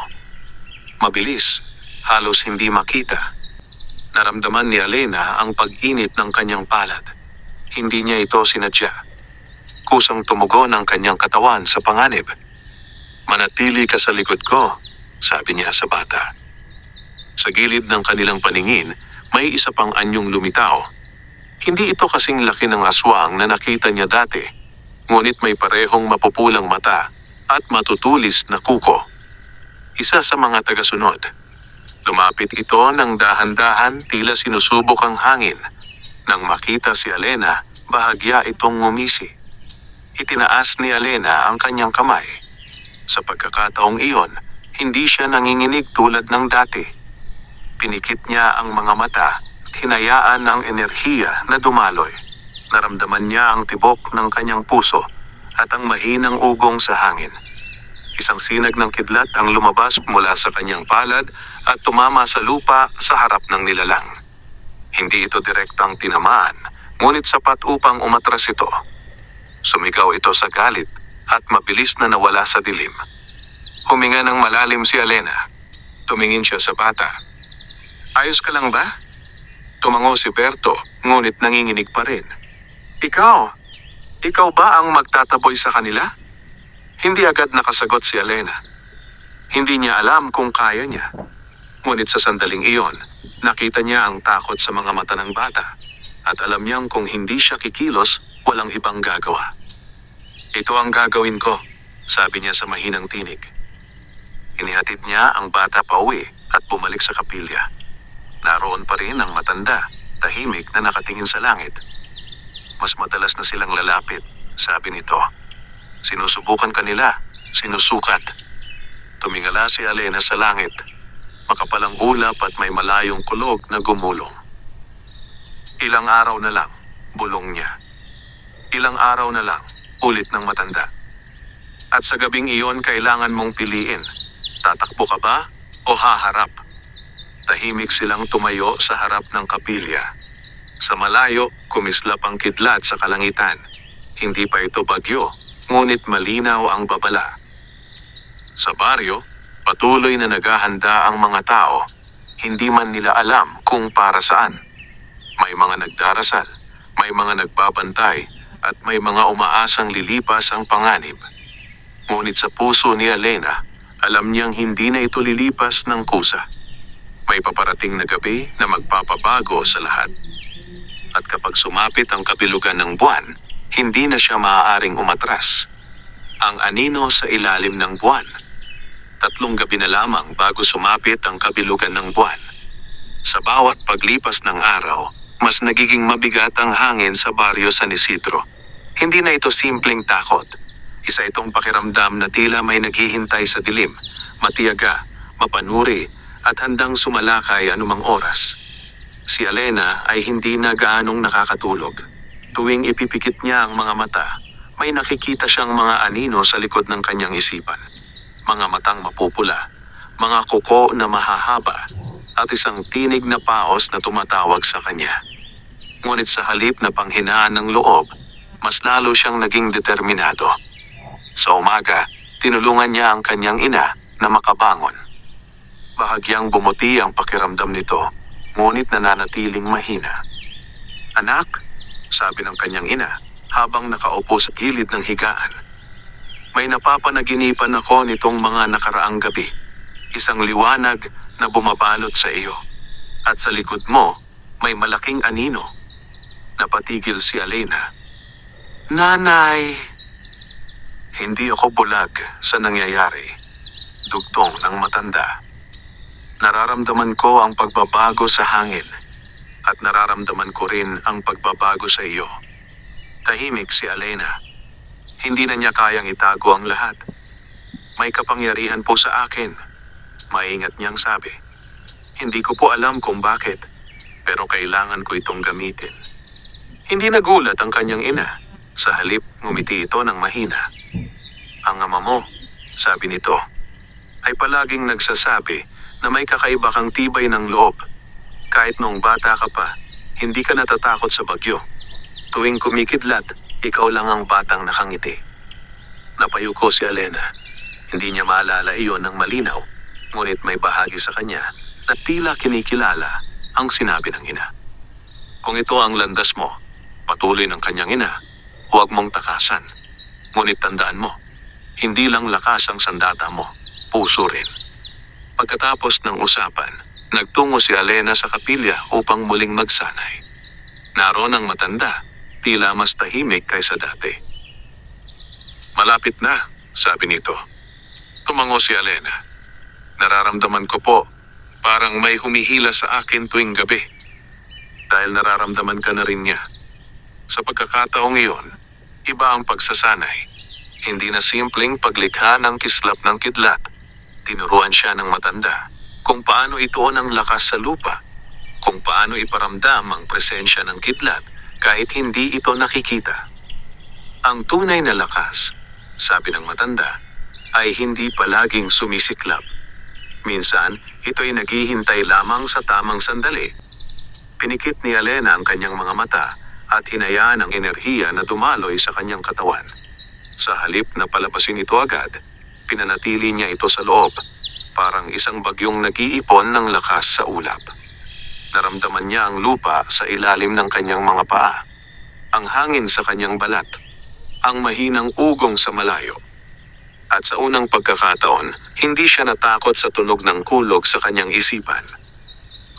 Mabilis, halos hindi makita. Naramdaman ni Alena ang pag-init ng kanyang palad. Hindi niya ito sinadya. Kusang tumugon ang kanyang katawan sa panganib. "Manatili ka sa likod ko," sabi niya sa bata. Sa gilid ng kanilang paningin, may isa pang anyong lumitaw. Hindi ito kasing laki ng aswang na nakita niya dati, ngunit may parehong mapupulang mata at matutulis na kuko. Isa sa mga tagasunod. Lumapit ito ng dahan-dahan, tila sinusubok ang hangin. Nang makita si Alena, bahagya itong ngumisi. Itinaas ni Alena ang kanyang kamay. Sa pagkakataong iyon, hindi siya nanginginig tulad ng dati. Pinikit niya ang mga mata at hinayaan ang enerhiya na dumaloy. Naramdaman niya ang tibok ng kanyang puso at ang mahinang ugong sa hangin. Isang sinag ng kidlat ang lumabas mula sa kanyang palad at tumama sa lupa sa harap ng nilalang. Hindi ito direktang tinamaan, ngunit sapat upang umatras ito. Sumigaw ito sa galit at mabilis na nawala sa dilim. Huminga ng malalim si Alena. Tumingin siya sa bata. "Ayos ka lang ba?" Tumango si Berto, ngunit nanginginig pa rin. Ikaw ba ang magtataboy sa kanila?" Hindi agad nakasagot si Alena. Hindi niya alam kung kaya niya. Ngunit sa sandaling iyon, nakita niya ang takot sa mga mata ng bata. At alam niyang kung hindi siya kikilos, walang ibang gagawa. "Ito ang gagawin ko," sabi niya sa mahinang tinig. Inihatid niya ang bata pauwi at bumalik sa kapilya. Naroon pa rin ang matanda, tahimik na nakatingin sa langit. Mas madalas na silang lalapit, sabi nito. Sinusubukan kanila, sinusukat. Tumingala si Alena sa langit. Makapalang ulap at may malayong kulog na gumulong. "Ilang araw na lang," bulong niya. "Ilang araw na lang," ulit ng matanda. "At sa gabing iyon kailangan mong piliin. Tatakbo ka ba o haharap?" Tahimik silang tumayo sa harap ng kapilya. Sa malayo, kumislap ang kidlat sa kalangitan. Hindi pa ito bagyo, ngunit malinaw ang babala. Sa baryo, patuloy na naghahanda ang mga tao. Hindi man nila alam kung para saan. May mga nagdarasal, may mga nagbabantay, at may mga umaasang lilipas ang panganib. Ngunit sa puso ni Alena, alam niyang hindi na ito lilipas ng kusa. May paparating na gabi na magpapabago sa lahat. At kapag sumapit ang kabilugan ng buwan, hindi na siya maaaring umatras. Ang anino sa ilalim ng buwan. 3 gabi na lamang bago sumapit ang kabilugan ng buwan. Sa bawat paglipas ng araw, mas nagiging mabigat ang hangin sa baryo San Isidro. Hindi na ito simpleng takot. Isa itong pakiramdam na tila may naghihintay sa dilim, matiyaga, mapanuri, at handang sumalakay anumang oras. Si Alena ay hindi na gaanong nakakatulog. Tuwing ipipikit niya ang mga mata, may nakikita siyang mga anino sa likod ng kanyang isipan. Mga matang mapupula, mga kuko na mahahaba, at isang tinig na paos na tumatawag sa kanya. Ngunit sa halip na panghinaan ng loob, mas lalo siyang naging determinado. Sa umaga, tinulungan niya ang kanyang ina na makabangon. Bahagyang bumuti ang pakiramdam nito, ngunit nananatiling mahina. "Anak," sabi ng kanyang ina habang nakaupo sa gilid ng higaan. "May napapanaginipan ako nitong mga nakaraang gabi. Isang liwanag na bumabalot sa iyo. At sa likod mo, may malaking anino." Napatigil si Alena. "Nanay!" "Hindi ako bulag sa nangyayari," dugtong ng matanda. "Nararamdaman ko ang pagbabago sa hangin at nararamdaman ko rin ang pagbabago sa iyo." Tahimik si Alena. Hindi na niya kayang itago ang lahat. "May kapangyarihan po sa akin," maingat niyang sabi. "Hindi ko po alam kung bakit, pero kailangan ko itong gamitin." Hindi nagulat ang kanyang ina. Sa halip, ngumiti ito ng mahina. "Ang ama mo," sabi nito, "ay palaging nagsasabi na may kakaiba kang tibay ng loob. Kahit noong bata ka pa, hindi ka natatakot sa bagyo. Tuwing kumikidlat, ikaw lang ang batang nakangiti." Napayuko si Alena. Hindi niya maalala iyon ng malinaw, ngunit may bahagi sa kanya na tila kinikilala. ang sinabi ng ina. Kung ito ang landas mo, patuloy ng kanyang ina, huwag mong takasan. Ngunit tandaan mo, hindi lang lakas ang sandata mo, puso rin. Pagkatapos ng usapan, nagtungo si Alena sa kapilya upang muling magsanay. Naroon ang matanda, tila mas tahimik kaysa dati. Malapit na, sabi nito. Tumango si Alena. Nararamdaman ko po, parang may humihila sa akin tuwing gabi. Dahil nararamdaman ka na rin niya. Sa pagkakataong iyon, iba ang pagsasanay. Hindi na simpleng paglikha ng kislap ng kidlat. Tinuruan siya ng matanda kung paano ituon ang lakas sa lupa, kung paano iparamdam ang presensya ng kidlat kahit hindi ito nakikita. Ang tunay na lakas, sabi ng matanda, ay hindi palaging sumisiklab. Minsan, ito'y naghihintay lamang sa tamang sandali. Pinikit ni Alena ang kanyang mga mata at hinayaan ang enerhiya na dumaloy sa kanyang katawan. Sa halip na palabasin ito agad, pinanatili niya ito sa loob, parang isang bagyong nag-iipon ng lakas sa ulap. Naramdaman niya ang lupa sa ilalim ng kanyang mga paa, ang hangin sa kanyang balat, ang mahinang ugong sa malayo. At sa unang pagkakataon, hindi siya natakot sa tunog ng kulog sa kanyang isipan.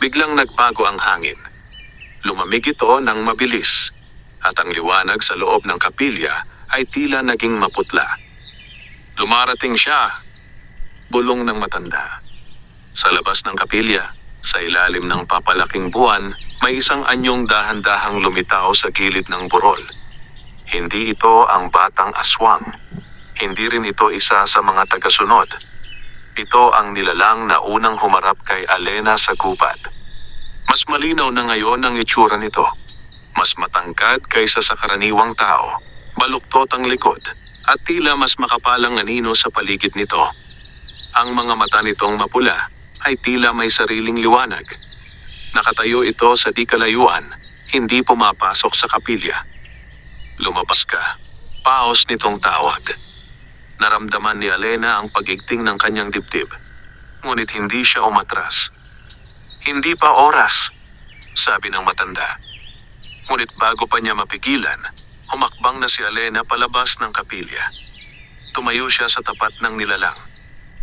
Biglang nagbago ang hangin. Lumamig ito ng mabilis, at ang liwanag sa loob ng kapilya ay tila naging maputla. Dumarating siya, bulong ng matanda. Sa labas ng kapilya, sa ilalim ng papalaking buwan, may isang anyong dahan-dahang lumitaw sa gilid ng burol. Hindi ito ang batang aswang. Hindi rin ito isa sa mga tagasunod. Ito ang nilalang na unang humarap kay Alena sa gubat. Mas malinaw na ngayon ang itsura nito. Mas matangkad kaysa sa karaniwang tao. Baluktot ang likod at tila mas makapalang anino sa paligid nito. Ang mga mata nitong mapula ay tila may sariling liwanag. Nakatayo ito sa di kalayuan, hindi pumapasok sa kapilya. Lumabas ka, paos nitong tawag. Naramdaman ni Alena ang pagigting ng kanyang dibdib, ngunit hindi siya umatras. Hindi pa oras, sabi ng matanda. Ngunit bago pa niya mapigilan, humakbang na si Alena palabas ng kapilya. Tumayo siya sa tapat ng nilalang.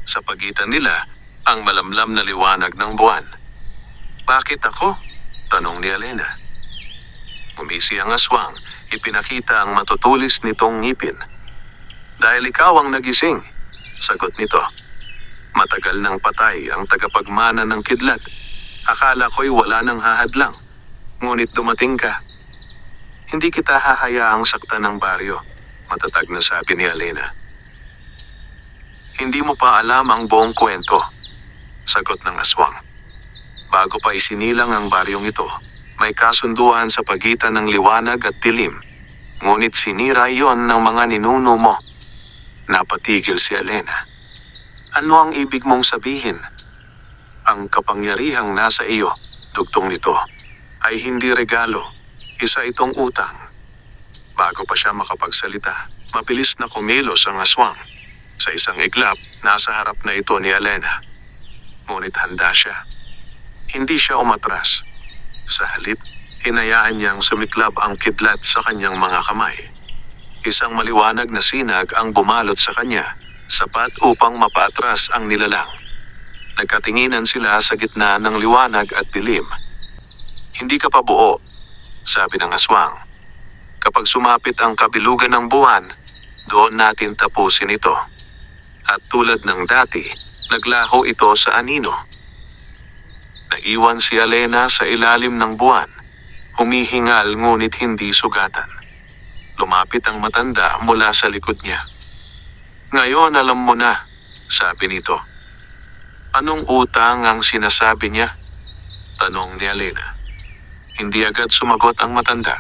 Sa pagitan nila, ang malamlam na liwanag ng buwan. Bakit ako? Tanong ni Alena. Umisi ang aswang, ipinakita ang matutulis nitong ngipin. Dahil ikaw ang nagising, sagot nito. Matagal nang patay ang tagapagmana ng kidlat. Akala ko'y wala nang hahadlang. Ngunit dumating ka. Hindi kita hahayaang saktan ng baryo, matatag na sabi ni Alena. Hindi mo pa alam ang buong kwento, sagot ng aswang. Bago pa isinilang ang baryong ito, may kasunduan sa pagitan ng liwanag at dilim. Ngunit sinira iyon ng mga ninuno mo. Napatigil si Alena. Ano ang ibig mong sabihin? Ang kapangyarihang nasa iyo, dugtong nito, ay hindi regalo, isa itong utang. Bago pa siya makapagsalita, mabilis na kumilos ang aswang. Sa isang iglap, nasa harap na ito ni Alena. Ngunit handa siya. Hindi siya umatras. Sa halip, hinayaan niyang sumiklab ang kidlat sa kanyang mga kamay. Isang maliwanag na sinag ang bumalot sa kanya, sapat upang mapaatras ang nilalang. Nagkatinginan sila sa gitna ng liwanag at dilim. Hindi ka pa buo, sabi ng aswang. Kapag sumapit ang kabilugan ng buwan, doon natin tapusin ito. At tulad ng dati, naglaho ito sa anino. Naiwan si Alena sa ilalim ng buwan, humihingal ngunit hindi sugatan. Lumapit ang matanda mula sa likod niya. Ngayon alam mo na, sabi nito. Anong utang ang sinasabi niya? Tanong ni Alena. Hindi agad sumagot ang matanda.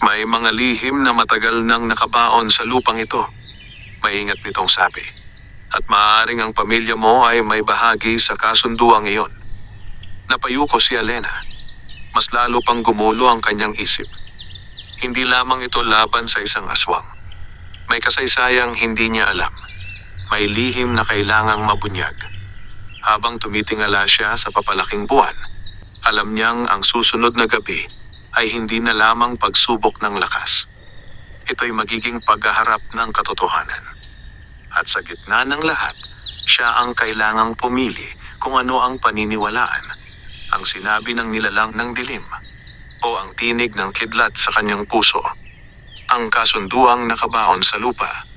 May mga lihim na matagal nang nakabaon sa lupang ito. Maingat nitong sabi. At maaaring ang pamilya mo ay may bahagi sa kasunduang iyon. Napayuko si Alena. Mas lalo pang gumulo ang kanyang isip. Hindi lamang ito laban sa isang aswang. May kasaysayang hindi niya alam. May lihim na kailangang mabunyag. Habang tumitingala siya sa papalaking buwan, Alam niyang ang susunod na gabi ay hindi na lamang pagsubok ng lakas. Ito'y magiging paghaharap ng katotohanan. At sa gitna ng lahat, siya ang kailangang pumili kung ano ang paniniwalaan, ang sinabi ng nilalang ng dilim, o ang tinig ng kidlat sa kanyang puso. Ang kasunduang nakabaon sa lupa.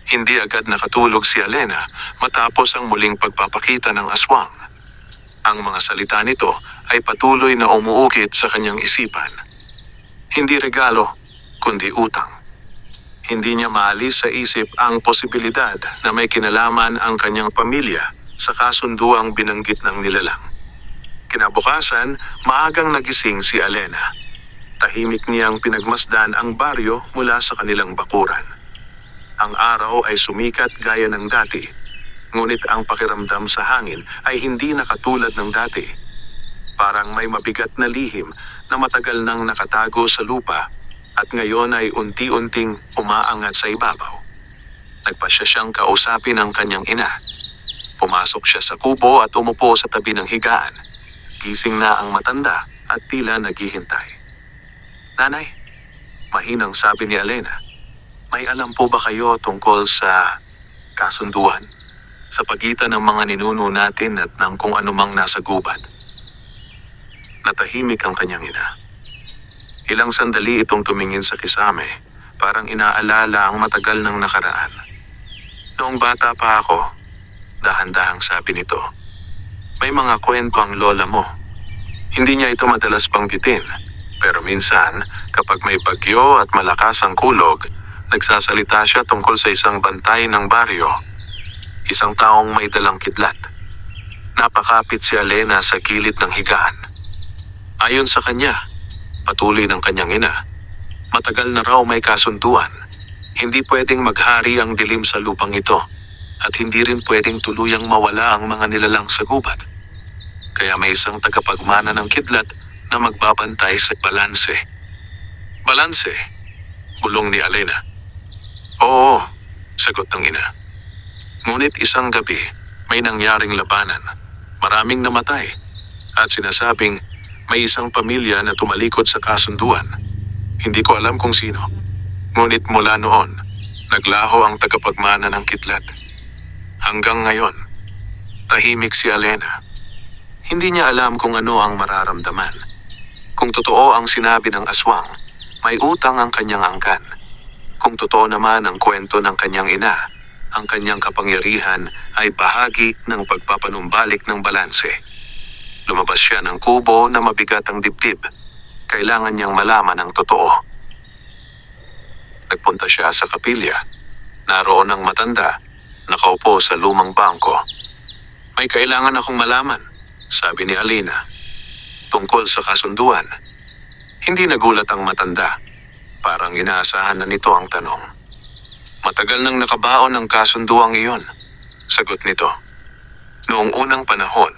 Hindi agad nakatulog si Alena matapos ang muling pagpapakita ng aswang. Ang mga salita nito ay patuloy na umuukit sa kanyang isipan. Hindi regalo, kundi utang. Hindi niya maalis sa isip ang posibilidad na may kinalaman ang kanyang pamilya sa kasunduang binanggit ng nilalang. Kinabukasan, maagang nagising si Alena. Tahimik niyang pinagmasdan ang baryo mula sa kanilang bakuran. Ang araw ay sumikat gaya ng dati, ngunit ang pakiramdam sa hangin ay hindi nakatulad ng dati. Parang may mabigat na lihim na matagal nang nakatago sa lupa at ngayon ay unti-unting umaangat sa ibabaw. Nagpasya siyang kausapin ang kanyang ina. Pumasok siya sa kubo at umupo sa tabi ng higaan. Gising na ang matanda at tila naghihintay. "Nanay," mahinang sabi ni Alena, "may alam po ba kayo tungkol sa kasunduan sa pagitan ng mga ninuno natin at ng kung anumang nasa gubat?" Natahimik ang kanyang ina. Ilang sandali itong tumingin sa kisame, parang inaalala ang matagal ng nakaraan. "Noong bata pa ako," dahan-dahang sabi nito, "may mga kwento ang lola mo. Hindi niya ito madalas banggitin, pero minsan, kapag may bagyo at malakas ang kulog, nagsasalita siya tungkol sa isang bantay ng baryo. Isang taong may dalang kidlat." Napakapit si Alena sa gilid ng higaan. Ayon sa kanya, patuloy ng kanyang ina, matagal na raw may kasunduan. Hindi pwedeng maghari ang dilim sa lupang ito at hindi rin pwedeng tuluyang mawala ang mga nilalang sa gubat. Kaya may isang tagapagmana ng kidlat na magbabantay sa balanse. "Balanse?" bulong ni Alena. "Oo," sagot ng ina. Ngunit isang gabi, may nangyaring labanan. Maraming namatay at sinasabing may isang pamilya na tumalikod sa kasunduan. Hindi ko alam kung sino. Ngunit mula noon, naglaho ang tagapagmana ng kidlat. Hanggang ngayon, tahimik si Alena. Hindi niya alam kung ano ang mararamdaman. Kung totoo ang sinabi ng aswang, may utang ang kanyang angkan. Kung totoo naman ang kwento ng kanyang ina, ang kanyang kapangyarihan ay bahagi ng pagpapanumbalik ng balanse. Lumabas siya ng kubo na mabigat ang dibdib. Kailangan niyang malaman ang totoo. Nagpunta siya sa kapilya. Naroon ang matanda, nakaupo sa lumang bangko. "May kailangan akong malaman," sabi ni Alena, "tungkol sa kasunduan." Hindi nagulat ang matanda. Parang inaasahan na nito ang tanong. "Matagal nang nakabaon ang kasunduang iyon," sagot nito. "Noong unang panahon,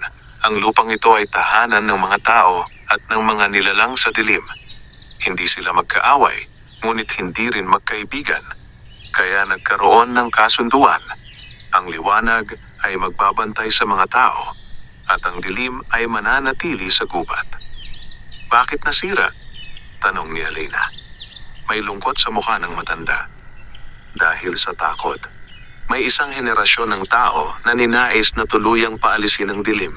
ang lupang ito ay tahanan ng mga tao at ng mga nilalang sa dilim. Hindi sila magkaaway, ngunit hindi rin magkaibigan. Kaya nagkaroon ng kasunduan. Ang liwanag ay magbabantay sa mga tao at ang dilim ay mananatili sa gubat." "Bakit nasira?" tanong ni Alena. May lungkot sa mukha ng matanda. "Dahil sa takot. May isang henerasyon ng tao na ninais na tuluyang paalisin ang dilim.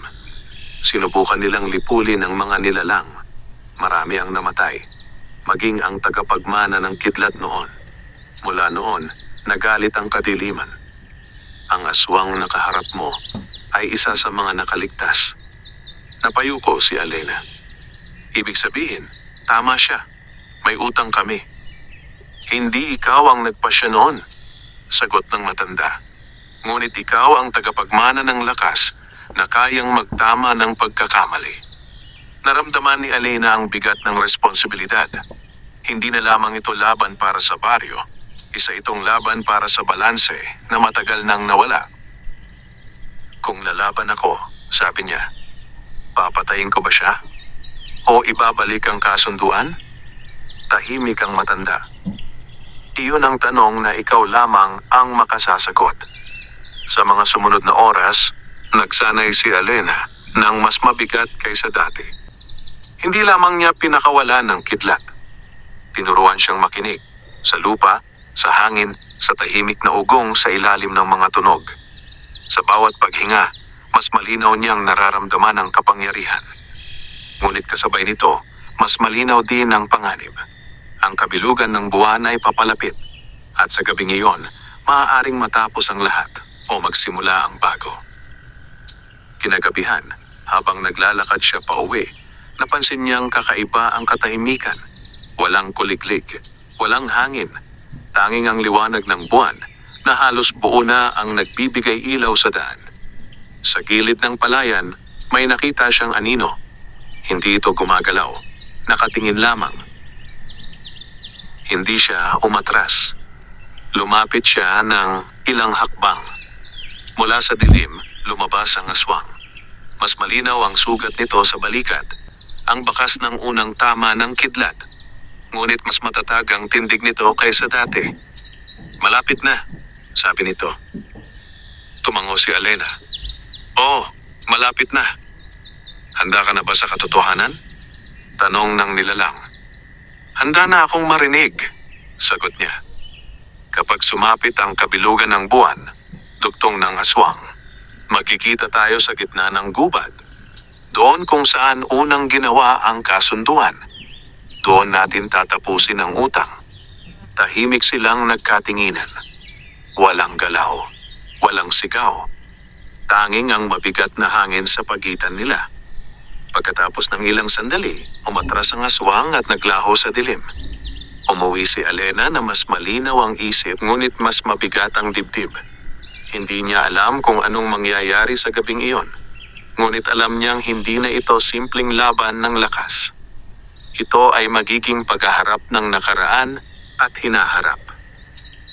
Sinubukan nilang lipulin ang mga nilalang. Marami ang namatay, maging ang tagapagmana ng kidlat noon. Mula noon, nagalit ang kadiliman. Ang aswang nakaharap mo ay isa sa mga nakaligtas." Napayuko si Alena. "Ibig sabihin, tama siya. May utang kami." "Hindi ikaw ang nagpasya noon," sagot ng matanda. "Ngunit ikaw ang tagapagmana ng lakas na kayang magtama ng pagkakamali." Naramdaman ni Alena ang bigat ng responsibilidad. Hindi na lamang ito laban para sa baryo, isa itong laban para sa balanse na matagal nang nawala. "Kung lalaban ako," sabi niya, "papatayin ko ba siya? O ibabalik ang kasunduan?" Tahimik ang matanda. Iyon ang tanong na ikaw lamang ang makasasagot. Sa mga sumunod na oras, nagsanay si Alena ng mas mabigat kaysa dati. Hindi lamang niya pinakawalan ng kidlat. Tinuruan siyang makinig, sa lupa, sa hangin, sa tahimik na ugong sa ilalim ng mga tunog. Sa bawat paghinga, mas malinaw niyang nararamdaman ang kapangyarihan. Ngunit kasabay nito, mas malinaw din ang panganib. Ang kabilugan ng buwan ay papalapit, at sa gabing iyon, maaaring matapos ang lahat o magsimula ang bago. Kinagabihan, habang naglalakad siya pauwi, napansin niyang kakaiba ang katahimikan. Walang kuliglig, walang hangin, tanging ang liwanag ng buwan na halos buo na ang nagbibigay ilaw sa daan. Sa gilid ng palayan, may nakita siyang anino. Hindi ito gumagalaw, nakatingin lamang. Hindi siya umatras. Lumapit siya ng ilang hakbang. Mula sa dilim, lumabas ang aswang. Mas malinaw ang sugat nito sa balikat, ang bakas ng unang tama ng kidlat. Ngunit mas matatag ang tindig nito kaysa dati. Malapit na, sabi nito. Tumango si Alena. Oo, malapit na. Handa ka na ba sa katotohanan? Tanong ng nilalang. Handa na akong marinig, sagot niya. Kapag sumapit ang kabilugan ng buwan, duktong ng aswang, magkikita tayo sa gitna ng gubad. Doon kung saan unang ginawa ang kasunduan. Doon natin tatapusin ang utang. Tahimik silang nagkatinginan. Walang galaw, walang sigaw. Tanging ang mabigat na hangin sa pagitan nila. Pagkatapos ng ilang sandali, umatras ang aswang at naglaho sa dilim. Umuwi si Alena na mas malinaw ang isip ngunit mas mabigat ang dibdib. Hindi niya alam kung anong mangyayari sa gabing iyon. Ngunit alam niyang hindi na ito simpleng laban ng lakas. Ito ay magiging paghaharap ng nakaraan at hinaharap.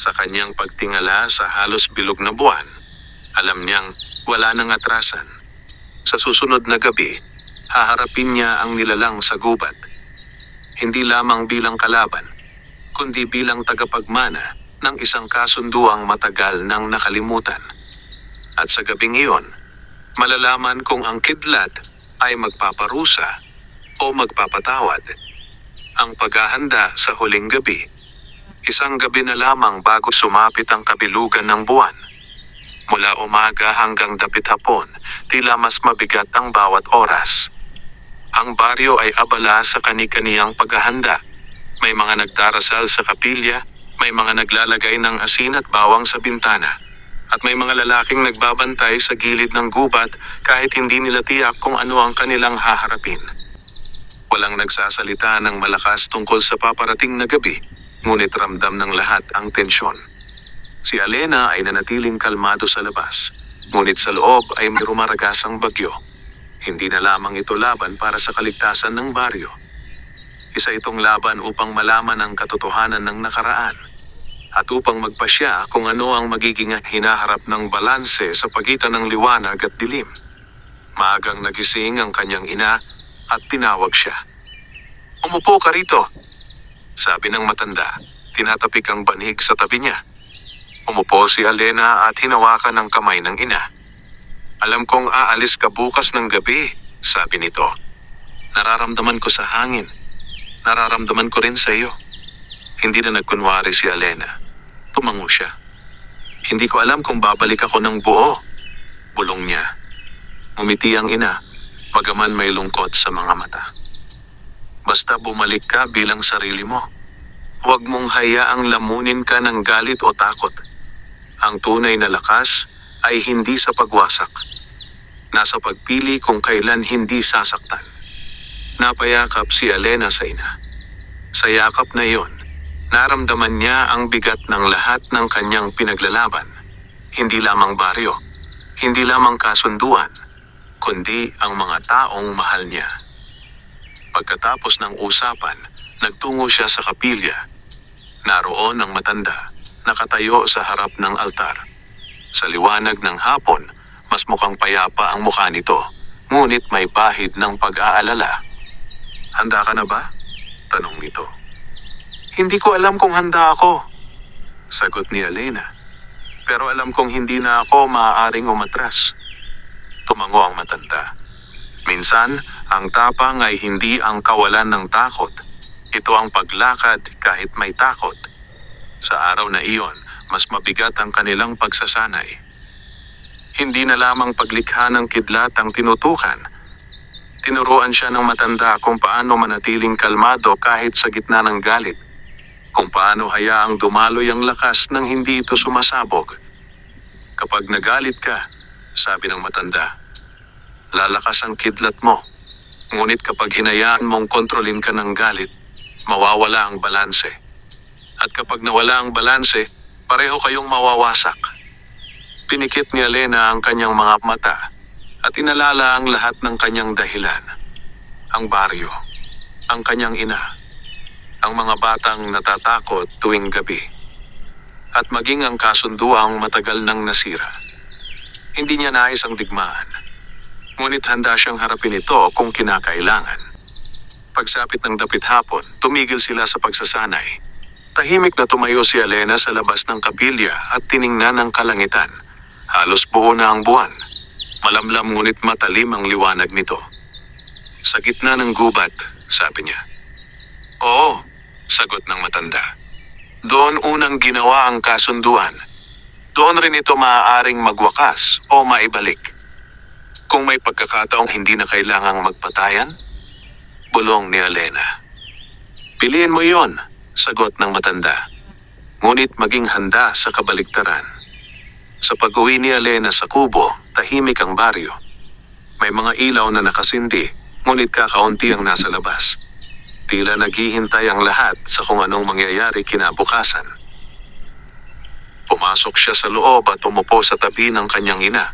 Sa kanyang pagtingala sa halos bilog na buwan, alam niyang wala nang atrasan. Sa susunod na gabi, haharapin niya ang nilalang sa gubat. Hindi lamang bilang kalaban, kundi bilang tagapagmana ng isang kasunduang matagal nang nakalimutan. At sa gabing iyon, malalaman kung ang kidlat ay magpaparusa o magpapatawad. Ang paghahanda sa huling gabi. Isang gabi na lamang bago sumapit ang kabilugan ng buwan. Mula umaga hanggang dapit hapon, tila mas mabigat ang bawat oras. Ang baryo ay abala sa kani-kaniyang paghahanda. May mga nagdarasal sa kapilya, may mga naglalagay ng asin at bawang sa bintana, at may mga lalaking nagbabantay sa gilid ng gubat kahit hindi nila tiyak kung ano ang kanilang haharapin. Walang nagsasalita ng malakas tungkol sa paparating na gabi, ngunit ramdam ng lahat ang tensyon. Si Alena ay nanatiling kalmado sa labas, ngunit sa loob ay may rumaragasang bagyo. Hindi na lamang ito laban para sa kaligtasan ng baryo. Isa itong laban upang malaman ang katotohanan ng nakaraan at upang magpasya kung ano ang magiging hinaharap ng balanse sa pagitan ng liwanag at dilim. Maagang nagising ang kanyang ina at tinawag siya. Umupo ka rito, sabi ng matanda, tinatapik ang banig sa tabi niya. Umupo si Alena at hinawakan ang kamay ng ina. Alam kong aalis ka bukas ng gabi, sabi nito. Nararamdaman ko sa hangin. Nararamdaman ko rin sa iyo. Hindi na nagkunwari si Alena. Tumango siya. Hindi ko alam kung babalik ako ng buo, bulong niya. Umiti ang ina, bagaman may lungkot sa mga mata. Basta bumalik ka bilang sarili mo. Huwag mong hayaang lamunin ka ng galit o takot. Ang tunay na lakas ay hindi sa pagwasak. Nasa pagpili kung kailan hindi sasaktan. Napayakap si Alena sa ina. Sa yakap na iyon, naramdaman niya ang bigat ng lahat ng kanyang pinaglalaban. Hindi lamang baryo, hindi lamang kasunduan, kundi ang mga taong mahal niya. Pagkatapos ng usapan, nagtungo siya sa kapilya. Naroon ang matanda, nakatayo sa harap ng altar. Sa liwanag ng hapon, mas mukhang payapa ang mukha nito, ngunit may bahid ng pag-aalala. Handa ka na ba? Tanong nito. Hindi ko alam kung handa ako, sagot ni Alena. Pero alam kong hindi na ako maaaring umatras. Tumango ang matanda. Minsan, Ang tapang ay hindi ang kawalan ng takot. Ito ang paglakad kahit may takot. Sa araw na iyon, mas mabigat ang kanilang pagsasanay. Hindi na lamang paglikha ng kidlat ang tinutukan. Tinuruan siya ng matanda kung paano manatiling kalmado kahit sa gitna ng galit. Kung paano hayaang dumaloy ang lakas nang hindi ito sumasabog. Kapag nagalit ka, sabi ng matanda, lalakas ang kidlat mo. Ngunit kapag hinayaan mong kontrolin ka ng galit, mawawala ang balanse. At kapag nawala ang balanse, pareho kayong mawawasak. Pinikit ni Elena ang kanyang mga mata at inalala ang lahat ng kanyang dahilan. Ang baryo, ang kanyang ina, ang mga batang natatakot tuwing gabi, at maging ang kasunduang matagal nang nasira. Hindi niya nais ang digmaan, ngunit handa siyang harapin ito kung kinakailangan. Pagsapit ng dapit hapon, tumigil sila sa pagsasanay. Tahimik na tumayo si Elena sa labas ng kapilya at tiningnan ang kalangitan. Halos buo na ang buwan. Malamlam ngunit matalim ang liwanag nito. Sa gitna ng gubat, sabi niya. Oo, sagot ng matanda. Doon unang ginawa ang kasunduan. Doon rin ito maaaring magwakas o maibalik. Kung may pagkakataong hindi na kailangang magpatayan, bulong ni Elena. Piliin mo yon, sagot ng matanda. Ngunit maging handa sa kabaliktaran. Sa pag-uwi ni Elena sa kubo, tahimik ang baryo. May mga ilaw na nakasindi, ngunit kakaunti ang nasa labas. Tila naghihintay ang lahat sa kung anong mangyayari kinabukasan. Pumasok siya sa loob at umupo sa tabi ng kanyang ina.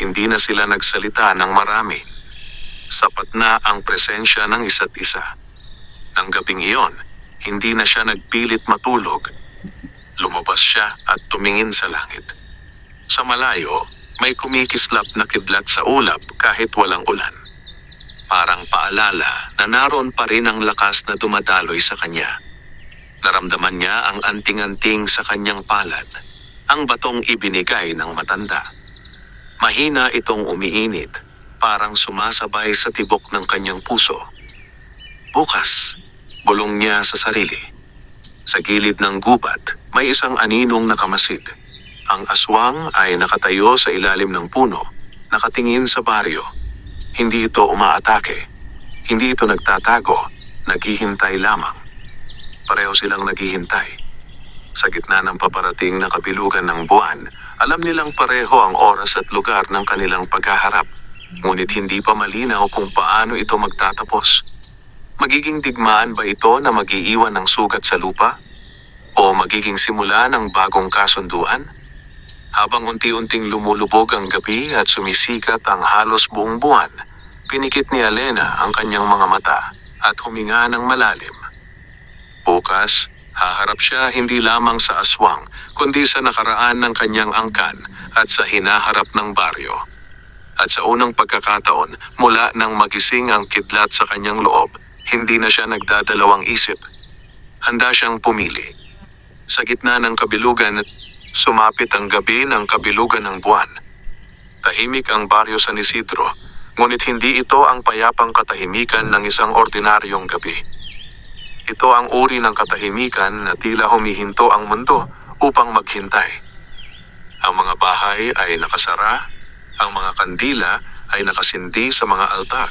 Hindi na sila nagsalita ng marami. Sapat na ang presensya ng isa't isa. Nang gabing iyon, hindi na siya nagpilit matulog. Lumabas siya at tumingin sa langit. Sa malayo, may kumikislap na kidlat sa ulap kahit walang ulan. Parang paalala na naroon pa rin ang lakas na dumadaloy sa kanya. Naramdaman niya ang anting-anting sa kanyang palad, ang batong ibinigay ng matanda. Mahina itong umiinit, parang sumasabay sa tibok ng kanyang puso. Bukas, bulong niya sa sarili. Sa gilid ng gubat, may isang aninong nakamasid. Ang aswang ay nakatayo sa ilalim ng puno, nakatingin sa baryo. Hindi ito umaatake. Hindi ito nagtatago. Naghihintay lamang. Pareho silang naghihintay. Sa gitna ng paparating na kabilugan ng buwan, alam nilang pareho ang oras at lugar ng kanilang paghaharap. Ngunit hindi pa malinaw kung paano ito magtatapos. Magiging digmaan ba ito na mag-iiwan ng sugat sa lupa? O magiging simula ng bagong kasunduan? Habang unti-unting lumulubog ang gabi at sumisikat ang halos buong buwan, pinikit ni Elena ang kanyang mga mata at huminga ng malalim. Bukas, haharap siya hindi lamang sa aswang, kundi sa nakaraan ng kanyang angkan at sa hinaharap ng baryo. At sa unang pagkakataon, mula nang magising ang kidlat sa kanyang loob, hindi na siya nagdadalawang isip. Handa siyang pumili. Sa gitna ng kabilugan, sumapit ang gabi ng kabilugan ng buwan. Tahimik ang baryo San Isidro, ngunit hindi ito ang payapang katahimikan ng isang ordinaryong gabi. Ito ang uri ng katahimikan na tila humihinto ang mundo upang maghintay. Ang mga bahay ay nakasara, ang mga kandila ay nakasindi sa mga altar,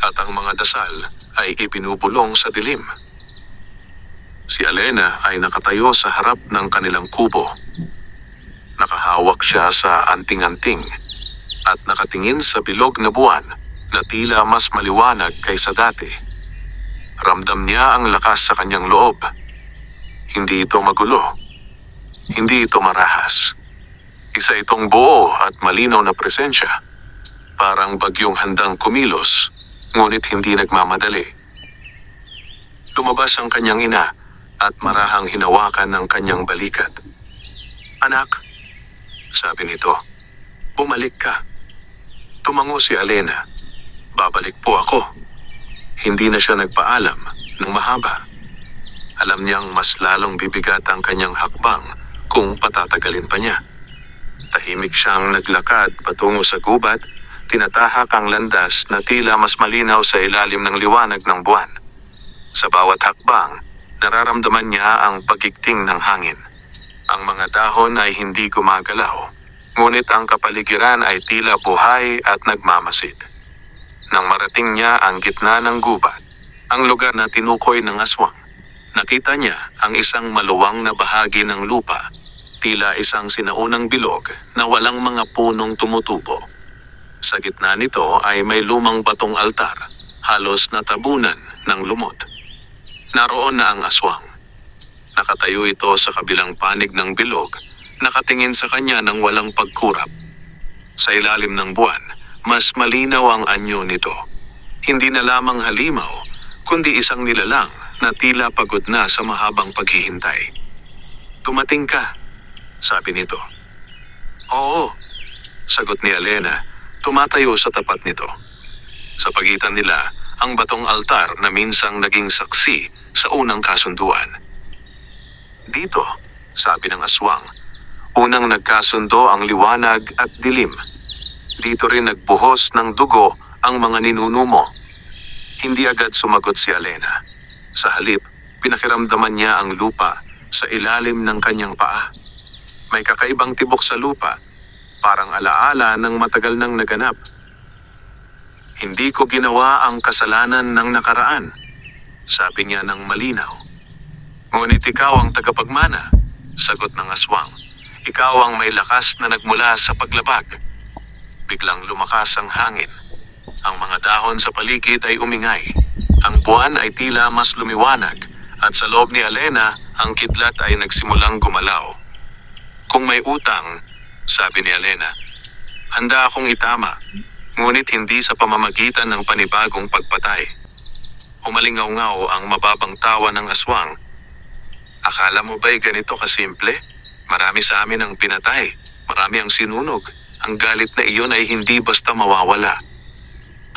at ang mga dasal ay ipinubulong sa dilim. Si Elena ay nakatayo sa harap ng kanilang kubo. Nakahawak siya sa anting-anting at nakatingin sa bilog na buwan na tila mas maliwanag kaysa dati. Ramdam niya ang lakas sa kanyang loob. Hindi ito magulo. Hindi ito marahas. Isa itong buo at malinaw na presensya. Parang bagyong handang kumilos, ngunit hindi nagmamadali. Lumabas ang kanyang ina at marahang hinawakan ng kanyang balikat. Anak, sabi nito, bumalik ka. Tumango si Elena. Babalik po ako. Hindi na siya nagpaalam ng mahaba. Alam niyang mas lalong bibigat ang kanyang hakbang kung patatagalin pa niya. Tahimik siyang naglakad patungo sa gubat, Tinatahak ang landas na tila mas malinaw sa ilalim ng liwanag ng buwan. Sa bawat hakbang, nararamdaman niya ang pagigting ng hangin. Ang mga dahon ay hindi gumagalaw, ngunit ang kapaligiran ay tila buhay at nagmamasid. Nang marating niya ang gitna ng gubat, ang lugar na tinukoy ng aswang, nakita niya ang isang maluwang na bahagi ng lupa, tila isang sinaunang bilog na walang mga punong tumutubo. Sa gitna nito ay may lumang batong altar, halos natabunan ng lumot. Naroon na ang aswang. Nakatayo ito sa kabilang panig ng bilog, nakatingin sa kanya ng walang pagkurap. Sa ilalim ng buwan, mas malinaw ang anyo nito. Hindi na lamang halimaw, kundi isang nilalang na tila pagod na sa mahabang paghihintay. "Dumating ka," sabi nito. "Oo," sagot ni Alena, tumatayo sa tapat nito. Sa pagitan nila, ang batong altar na minsang naging saksi sa unang kasunduan. "Dito," sabi ng aswang, "unang nagkasundo ang liwanag at dilim. Dito rin nagbuhos ng dugo ang mga ninuno mo." Hindi agad sumagot si Alena. Sa halip, pinakiramdaman niya ang lupa sa ilalim ng kanyang paa. May kakaibang tibok sa lupa, parang alaala ng matagal nang naganap. "Hindi ko ginawa ang kasalanan ng nakaraan," sabi niya ng malinaw. "Ngunit ikaw ang tagapagmana," sagot ng aswang. "Ikaw ang may lakas na nagmula sa paglabag." Biglang lumakas ang hangin. Ang mga dahon sa paligid ay umingay. Ang buwan ay tila mas lumiwanag at sa loob ni Alena, ang kidlat ay nagsimulang gumalaw. "Kung may utang," sabi ni Alena, "handa akong itama, ngunit hindi sa pamamagitan ng panibagong pagpatay." Umalingaw-ngaw ang mababang tawa ng aswang. "Akala mo ba'y ganito kasimple? Marami sa amin ang pinatay, marami ang sinunog. Ang galit na iyon ay hindi basta mawawala."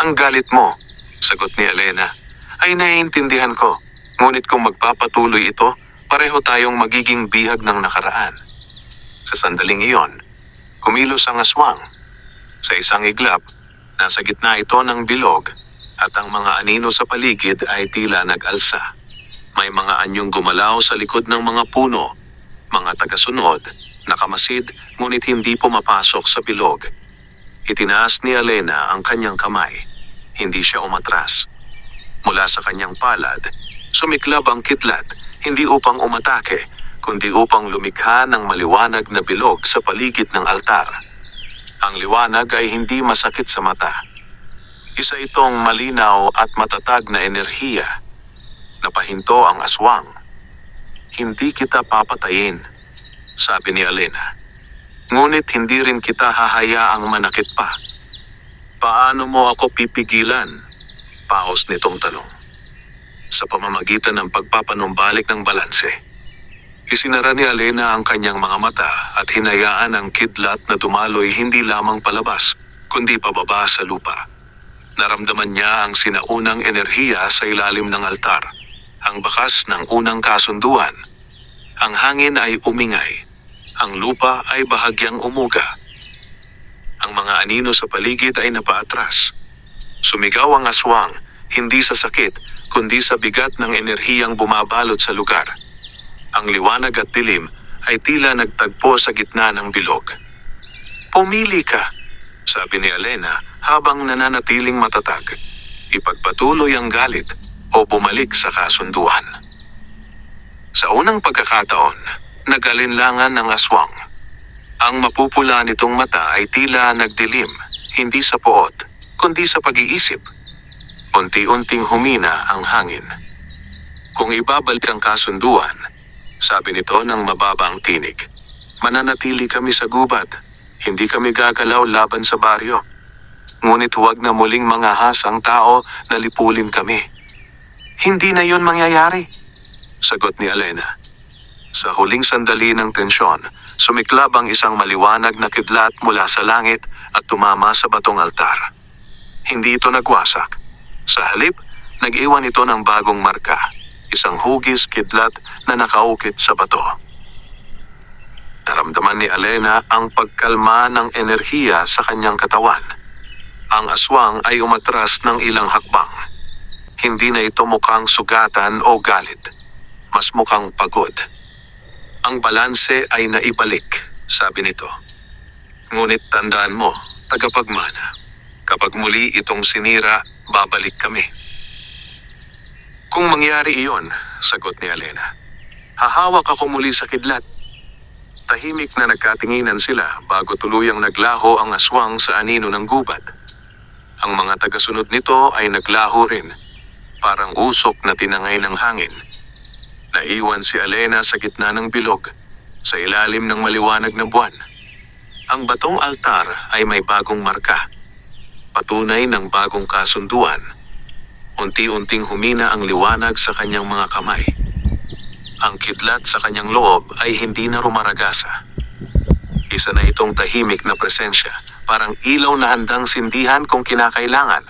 "Ang galit mo," sagot ni Alena, "ay naiintindihan ko. Ngunit kung magpapatuloy ito, pareho tayong magiging bihag ng nakaraan." Sa sandaling iyon, kumilos ang aswang. Sa isang iglap, nasa gitna ito ng bilog at ang mga anino sa paligid ay tila nag-alsa. May mga anyong gumalaw sa likod ng mga puno, mga tagasunod, nakamasid ngunit hindi pumapasok sa bilog. Itinaas ni Alena ang kanyang kamay. Hindi siya umatras. Mula sa kanyang palad, sumiklab ang kidlat, hindi upang umatake, kundi upang lumikha ng maliwanag na bilog sa paligid ng altar. Ang liwanag ay hindi masakit sa mata. Isa itong malinaw at matatag na enerhiya. Napahinto ang aswang. "Hindi kita papatayin," sabi ni Alena. "Ngunit hindi rin kita hahayaang manakit pa." "Paano mo ako pipigilan?" paos nitong tanong. Sa pamamagitan ng pagpapanumbalik ng balanse. Isinara ni Alena ang kanyang mga mata at hinayaan ang kidlat na dumaloy hindi lamang palabas, kundi pababa sa lupa. Naramdaman niya ang sinaunang enerhiya sa ilalim ng altar, ang bakas ng unang kasunduan. Ang hangin ay umingay, ang lupa ay bahagyang umuga. Ang mga anino sa paligid ay napaatras. Sumigaw ang aswang, hindi sa sakit, kundi sa bigat ng enerhiyang bumabalot sa lugar. Ang liwanag at dilim ay tila nagtagpo sa gitna ng bilog. "Pumili ka," sabi ni Alena habang nananatiling matatag. Ipagpatuloy ang galit o bumalik sa kasunduan. Sa unang pagkakataon, nag-alinlangan ng aswang. Ang mapupula nitong mata ay tila nagdilim, hindi sa poot, kundi sa pag-iisip. Unti-unting humina ang hangin. "Kung ibabalik ang kasunduan," sabi nito ng mababa ang tinig, "mananatili kami sa gubat. Hindi kami gagalaw laban sa baryo. Ngunit huwag na muling mangahas ang tao na lipulin kami." "Hindi na yun mangyayari," sagot ni Alena. Sa huling sandali ng tensyon, sumiklab ang isang maliwanag na kidlat mula sa langit at tumama sa batong altar. Hindi ito nagwasak. Sa halip, nag-iwan ito ng bagong marka, isang hugis kidlat na nakaukit sa bato. Naramdaman ni Alena ang pagkalma ng enerhiya sa kanyang katawan. Ang aswang ay umatras ng ilang hakbang. Hindi na ito mukhang sugatan o galit. Mas mukhang pagod. Ang balanse ay naibalik, sabi nito. Ngunit tandaan mo, tagapagmana. Kapag muli itong sinira, babalik kami. Kung mangyari iyon, sagot ni Alena, hahawak ako muli sa kidlat. Tahimik na nagkatinginan sila bago tuluyang naglaho ang aswang sa anino ng gubat. Ang mga tagasunod nito ay naglaho rin, parang usok na tinangay ng hangin. Naiwan si Alena sa gitna ng bilog, sa ilalim ng maliwanag na buwan. Ang batong altar ay may bagong marka, patunay ng bagong kasunduan. Unti-unting humina ang liwanag sa kanyang mga kamay. Ang kidlat sa kanyang loob ay hindi na rumaragasa. Isa na itong tahimik na presensya, parang ilaw na handang sindihan kung kinakailangan.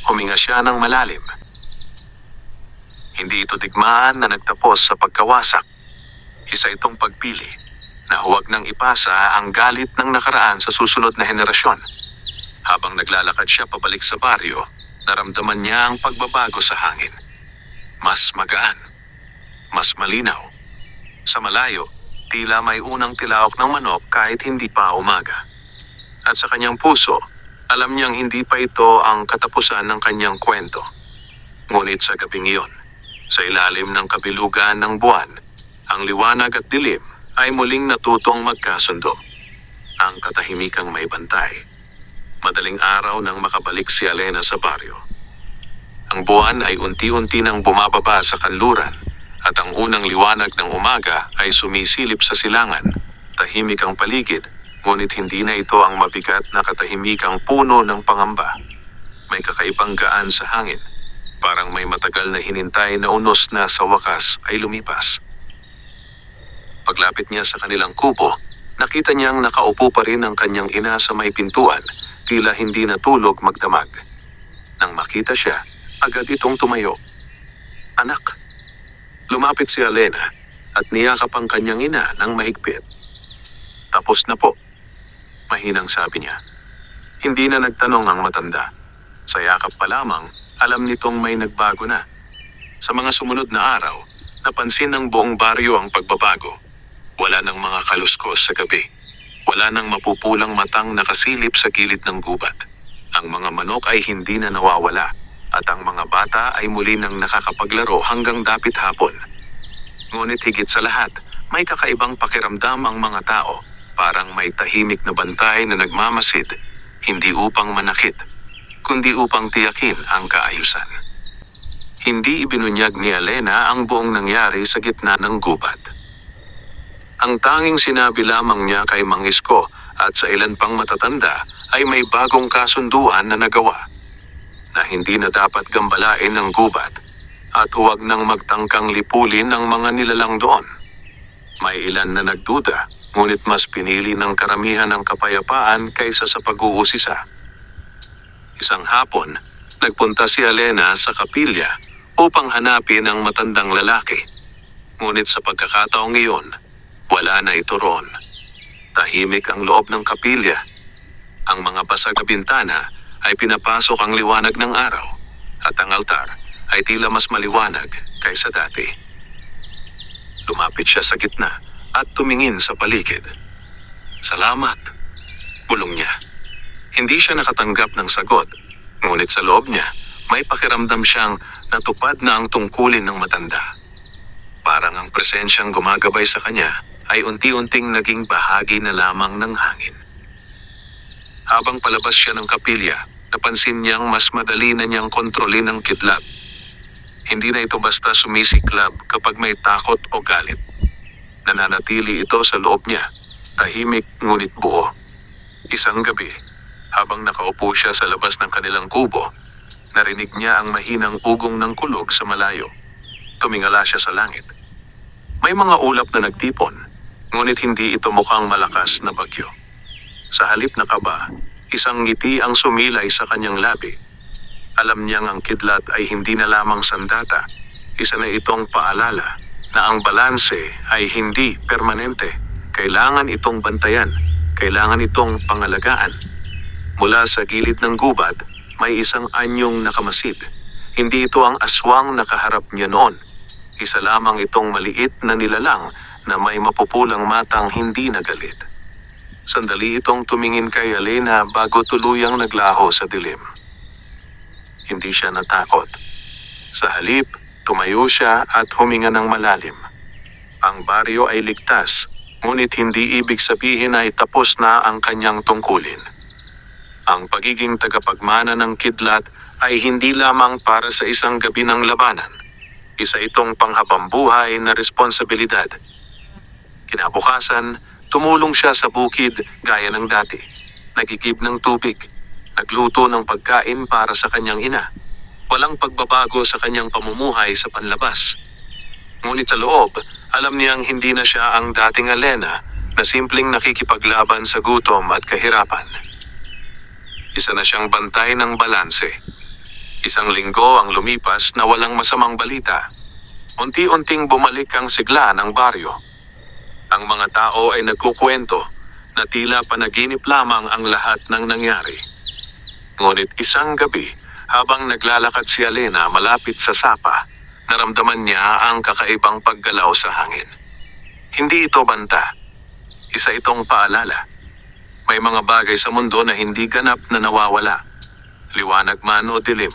Huminga siya ng malalim. Hindi ito digmaan na nagtapos sa pagkawasak. Isa itong pagpili na huwag nang ipasa ang galit ng nakaraan sa susunod na henerasyon. Habang naglalakad siya pabalik sa baryo, naramdaman niya ang pagbabago sa hangin. Mas magaan, mas malinaw. Sa malayo, tila may unang tilaok ng manok kahit hindi pa umaga. At sa kanyang puso, alam niyang hindi pa ito ang katapusan ng kanyang kwento. Ngunit sa gabing iyon, sa ilalim ng kabilugan ng buwan, ang liwanag at dilim ay muling natutong magkasundo. Ang katahimikang may bantay. Madaling araw nang makabalik si Alena sa baryo. Ang buwan ay unti-unti nang bumababa sa kanluran at ang unang liwanag ng umaga ay sumisilip sa silangan. Tahimik ang paligid, ngunit hindi na ito ang mabigat na katahimikang puno ng pangamba. May kakaibang gaan sa hangin, parang may matagal na hinintay na unos na sa wakas ay lumipas. Paglapit niya sa kanilang kubo, nakita niyang nakaupo pa rin ang kanyang ina sa may pintuan, tila hindi natulog magdamag. Nang makita siya, agad itong tumayo. Anak. Lumapit si Alena at niyakap ang kanyang ina ng mahigpit. Tapos na po, mahinang sabi niya. Hindi na nagtanong ang matanda. Sa yakap pa lamang, alam nitong may nagbago na. Sa mga sumunod na araw, napansin ng buong baryo ang pagbabago. Wala nang mga kaluskos sa gabi. Wala nang mapupulang matang nakasilip sa gilid ng gubat. Ang mga manok ay hindi na nawawala at ang mga bata ay muli nang nakakapaglaro hanggang dapit hapon. Ngunit higit sa lahat, may kakaibang pakiramdam ang mga tao. Parang may tahimik na bantay na nagmamasid, hindi upang manakit, kundi upang tiyakin ang kaayusan. Hindi ibinunyag ni Alena ang buong nangyari sa gitna ng gubat. Ang tanging sinabi lamang niya kay Mang Isko at sa ilan pang matatanda ay may bagong kasunduan na nagawa, na hindi na dapat gambalain ng gubat at huwag nang magtangkang lipulin ang mga nilalang doon. May ilan na nagduda, ngunit mas pinili ng karamihan ang kapayapaan kaysa sa pag-uusisa. Isang hapon, nagpunta si Alena sa kapilya upang hanapin ang matandang lalaki. Ngunit sa pagkakataong iyon, wala na ito roon. Tahimik ang loob ng kapilya. Ang mga basag na bintana ay pinapasok ang liwanag ng araw at ang altar ay tila mas maliwanag kaysa dati. Lumapit siya sa gitna at tumingin sa paligid. Salamat, bulong niya. Hindi siya nakatanggap ng sagot, ngunit sa loob niya may pakiramdam siyang natupad na ang tungkulin ng matanda. Parang ang presensyang gumagabay sa kanya ay unti-unting naging bahagi na lamang ng hangin. Habang palabas siya ng kapilya, napansin niyang mas madali na niyang kontrolin ang kidlat. Hindi na ito basta sumisiklab kapag may takot o galit. Nananatili ito sa loob niya, tahimik ngunit buo. Isang gabi, habang nakaupo siya sa labas ng kanilang kubo, narinig niya ang mahinang ugong ng kulog sa malayo. Tumingala siya sa langit. May mga ulap na nagtipon, ngunit hindi ito mukhang malakas na bagyo. Sa halip na kaba, isang ngiti ang sumilay sa kanyang labi. Alam niyang ang kidlat ay hindi na lamang sandata. Isa na itong paalala na ang balanse ay hindi permanente. Kailangan itong bantayan. Kailangan itong pangalagaan. Mula sa gilid ng gubat, may isang anyong nakamasid. Hindi ito ang aswang nakaharap niya noon. Isa lamang itong maliit na nilalang na may mapupulang matang hindi nagalit. Sandali itong tumingin kay Elena bago tuluyang naglaho sa dilim. Hindi siya natakot. Sa halip, tumayo siya at huminga ng malalim. Ang baryo ay ligtas, ngunit hindi ibig sabihin ay tapos na ang kanyang tungkulin. Ang pagiging tagapagmana ng kidlat ay hindi lamang para sa isang gabi ng labanan. Isa itong panghabambuhay na responsibilidad. Kinabukasan, tumulong siya sa bukid gaya ng dati. Nagigib ng tubig, nagluto ng pagkain para sa kanyang ina. Walang pagbabago sa kanyang pamumuhay sa panlabas. Ngunit sa loob, alam niyang hindi na siya ang dating Elena na simpleng nakikipaglaban sa gutom at kahirapan. Isa na siyang bantay ng balanse. Isang linggo ang lumipas na walang masamang balita. Unti-unting bumalik ang sigla ng baryo. Ang mga tao ay nagkukwento na tila panaginip lamang ang lahat ng nangyari. Ngunit isang gabi, habang naglalakad si Elena malapit sa sapa, naramdaman niya ang kakaibang paggalaw sa hangin. Hindi ito banta. Isa itong paalala. May mga bagay sa mundo na hindi ganap na nawawala. Liwanag man o dilim.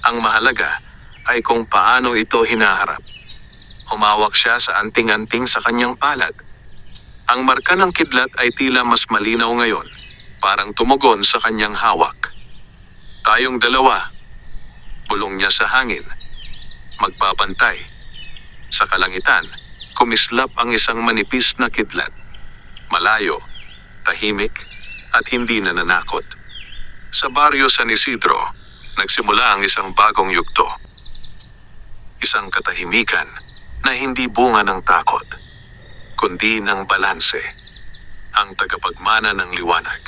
Ang mahalaga ay kung paano ito hinaharap. Humawak siya sa anting-anting sa kanyang palad. Ang marka ng kidlat ay tila mas malinaw ngayon, parang tumugon sa kanyang hawak. Tayong dalawa, bulong niya sa hangin. Magbabantay. Sa kalangitan, kumislap ang isang manipis na kidlat. Malayo, tahimik, at hindi nananakot. Sa baryo San Isidro, nagsimula ang isang bagong yugto. Isang katahimikan na hindi bunga ng takot, kundi ng balanse, ang tagapagmana ng liwanag.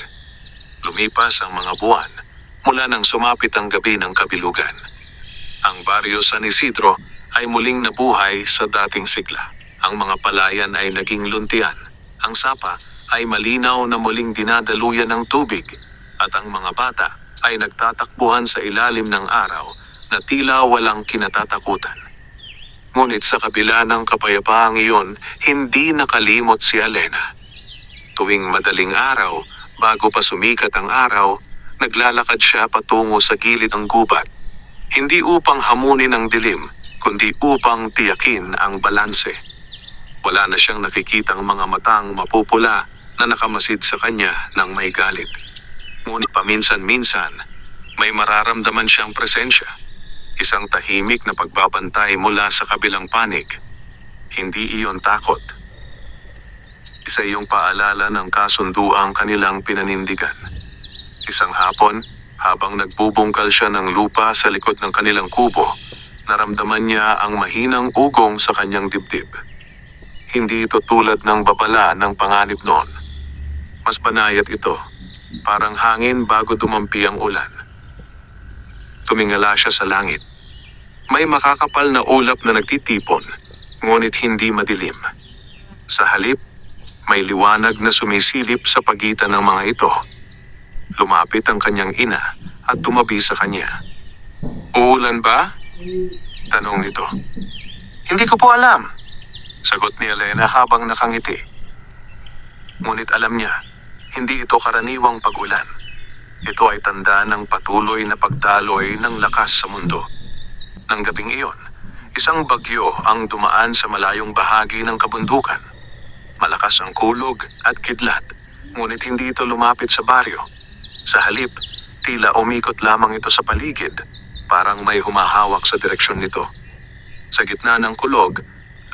Lumipas ang mga buwan mula nang sumapit ang gabi ng kabilugan. Ang baryo San Isidro ay muling nabuhay sa dating sigla. Ang mga palayan ay naging luntian. Ang sapa ay malinaw na muling dinadaluyan ng tubig at ang mga bata ay nagtatakbuhan sa ilalim ng araw na tila walang kinatatakutan. Ngunit sa kabila ng kapayapaang iyon, hindi nakalimot si Elena. Tuwing madaling araw, bago pa sumikat ang araw, naglalakad siya patungo sa gilid ng gubat. Hindi upang hamunin ang dilim, kundi upang tiyakin ang balanse. Wala na siyang nakikitang mga matang mapupula na nakamasid sa kanya ng may galit. Ngunit paminsan-minsan, may mararamdaman siyang presensya. Isang tahimik na pagbabantay mula sa kabilang panig. Hindi iyon takot. Isa iyong paalala ng kasunduang kanilang pinanindigan. Isang hapon, habang nagbubungkal siya ng lupa sa likod ng kanilang kubo, naramdaman niya ang mahinang ugong sa kanyang dibdib. Hindi ito tulad ng babala ng panganib noon. Mas banayat ito, parang hangin bago dumampi ang ulan. Tumingala siya sa langit. May makakapal na ulap na nagtitipon, ngunit hindi madilim. Sa halip, may liwanag na sumisilip sa pagitan ng mga ito. Lumapit ang kanyang ina at tumabi sa kanya. "Uulan ba?" tanong nito. "Hindi ko po alam," sagot ni Elena habang nakangiti. Ngunit alam niya, hindi ito karaniwang pag-ulan. Ito ay tanda ng patuloy na pagdaloy ng lakas sa mundo. Nang gabing iyon, isang bagyo ang dumaan sa malayong bahagi ng kabundukan. Malakas ang kulog at kidlat, ngunit hindi ito lumapit sa baryo. Sa halip, tila umikot lamang ito sa paligid, parang may humahawak sa direksyon nito. Sa gitna ng kulog,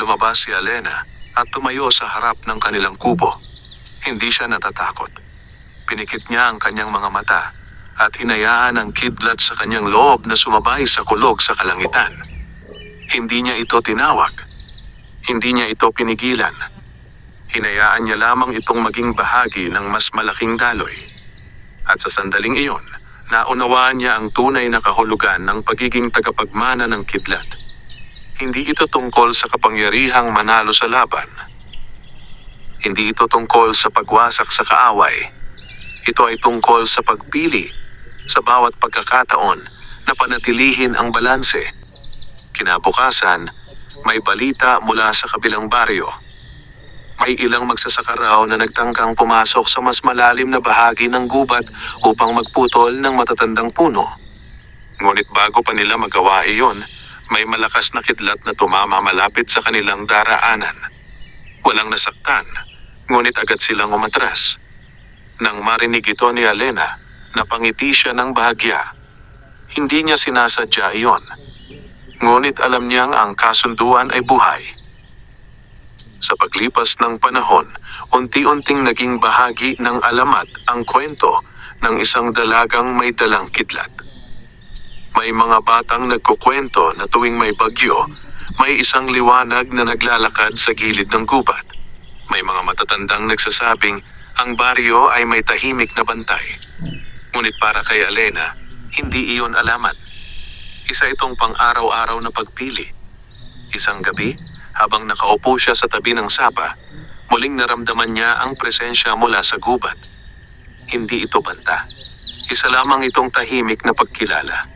lumabas si Elena at tumayo sa harap ng kanilang kubo. Hindi siya natatakot. Pinikit niya ang kanyang mga mata at hinayaan ang kidlat sa kanyang loob na sumabay sa kulog sa kalangitan. Hindi niya ito tinawag. Hindi niya ito pinigilan. Hinayaan niya lamang itong maging bahagi ng mas malaking daloy. At sa sandaling iyon, naunawaan niya ang tunay na kahulugan ng pagiging tagapagmana ng kidlat. Hindi ito tungkol sa kapangyarihang manalo sa laban. Hindi ito tungkol sa pagwasak sa kaaway. Ito ay tungkol sa pagpili sa bawat pagkakataon na panatilihin ang balanse. Kinabukasan, may balita mula sa kabilang baryo. May ilang magsasaka raw na nagtangkang pumasok sa mas malalim na bahagi ng gubat upang magputol ng matatandang puno. Ngunit bago pa nila magawa iyon, may malakas na kidlat na tumama malapit sa kanilang daraanan. Walang nasaktan, ngunit agad silang umatras. Nang marinig ito ni Alena, napangiti siya ng bahagya. Hindi niya sinasadya iyon. Ngunit alam niyang ang kasunduan ay buhay. Sa paglipas ng panahon, unti-unting naging bahagi ng alamat ang kwento ng isang dalagang may dalang kidlat. May mga batang nagkukwento na tuwing may bagyo, may isang liwanag na naglalakad sa gilid ng gubat. May mga matatandang nagsasabing ang baryo ay may tahimik na bantay. Ngunit para kay Alena, hindi iyon alamat. Isa itong pang-araw-araw na pagpili. Isang gabi, habang nakaupo siya sa tabi ng sapa, muling naramdaman niya ang presensya mula sa gubat. Hindi ito banta. Isa lamang itong tahimik na pagkilala.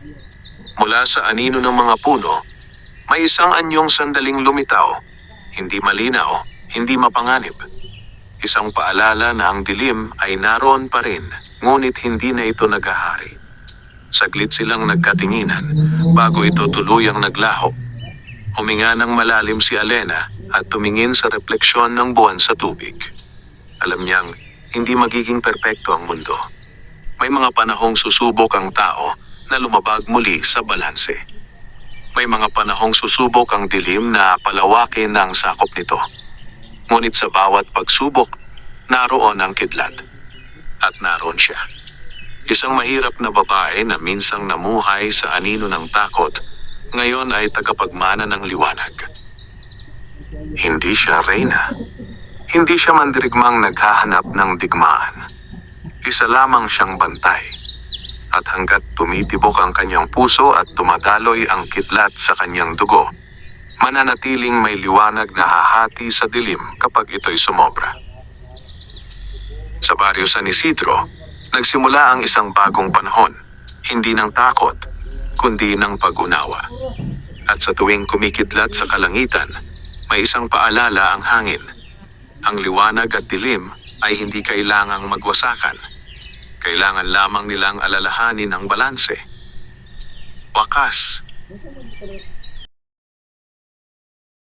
Mula sa anino ng mga puno, may isang anyong sandaling lumitaw. Hindi malinaw, hindi mapanganib. Isang paalala na ang dilim ay naroon pa rin, ngunit hindi na ito naghahari. Saglit silang nagkatinginan bago ito tuluyang naglaho. Huminga ng malalim si Alena at tumingin sa refleksyon ng buwan sa tubig. Alam niyang hindi magiging perpekto ang mundo. May mga panahong susubok ang tao na lumabag muli sa balanse. May mga panahong susubok ang dilim na palawakin ang sakop nito. Ngunit sa bawat pagsubok, naroon ang kidlat. At naroon siya. Isang mahirap na babae na minsang namuhay sa anino ng takot, ngayon ay tagapagmana ng liwanag. Hindi siya reyna. Hindi siya mandirigmang naghahanap ng digmaan. Isa lamang siyang bantay. At hanggat tumitibok ang kanyang puso at dumadaloy ang kidlat sa kanyang dugo, mananatiling may liwanag na hahati sa dilim kapag ito'y sumobra. Sa baryo San Isidro, nagsimula ang isang bagong panahon, hindi ng takot, kundi ng pag-unawa. At sa tuwing kumikidlat sa kalangitan, may isang paalala ang hangin. Ang liwanag at dilim ay hindi kailangang magwasakan. Kailangan lamang nilang alalahanin ang balanse. Wakas.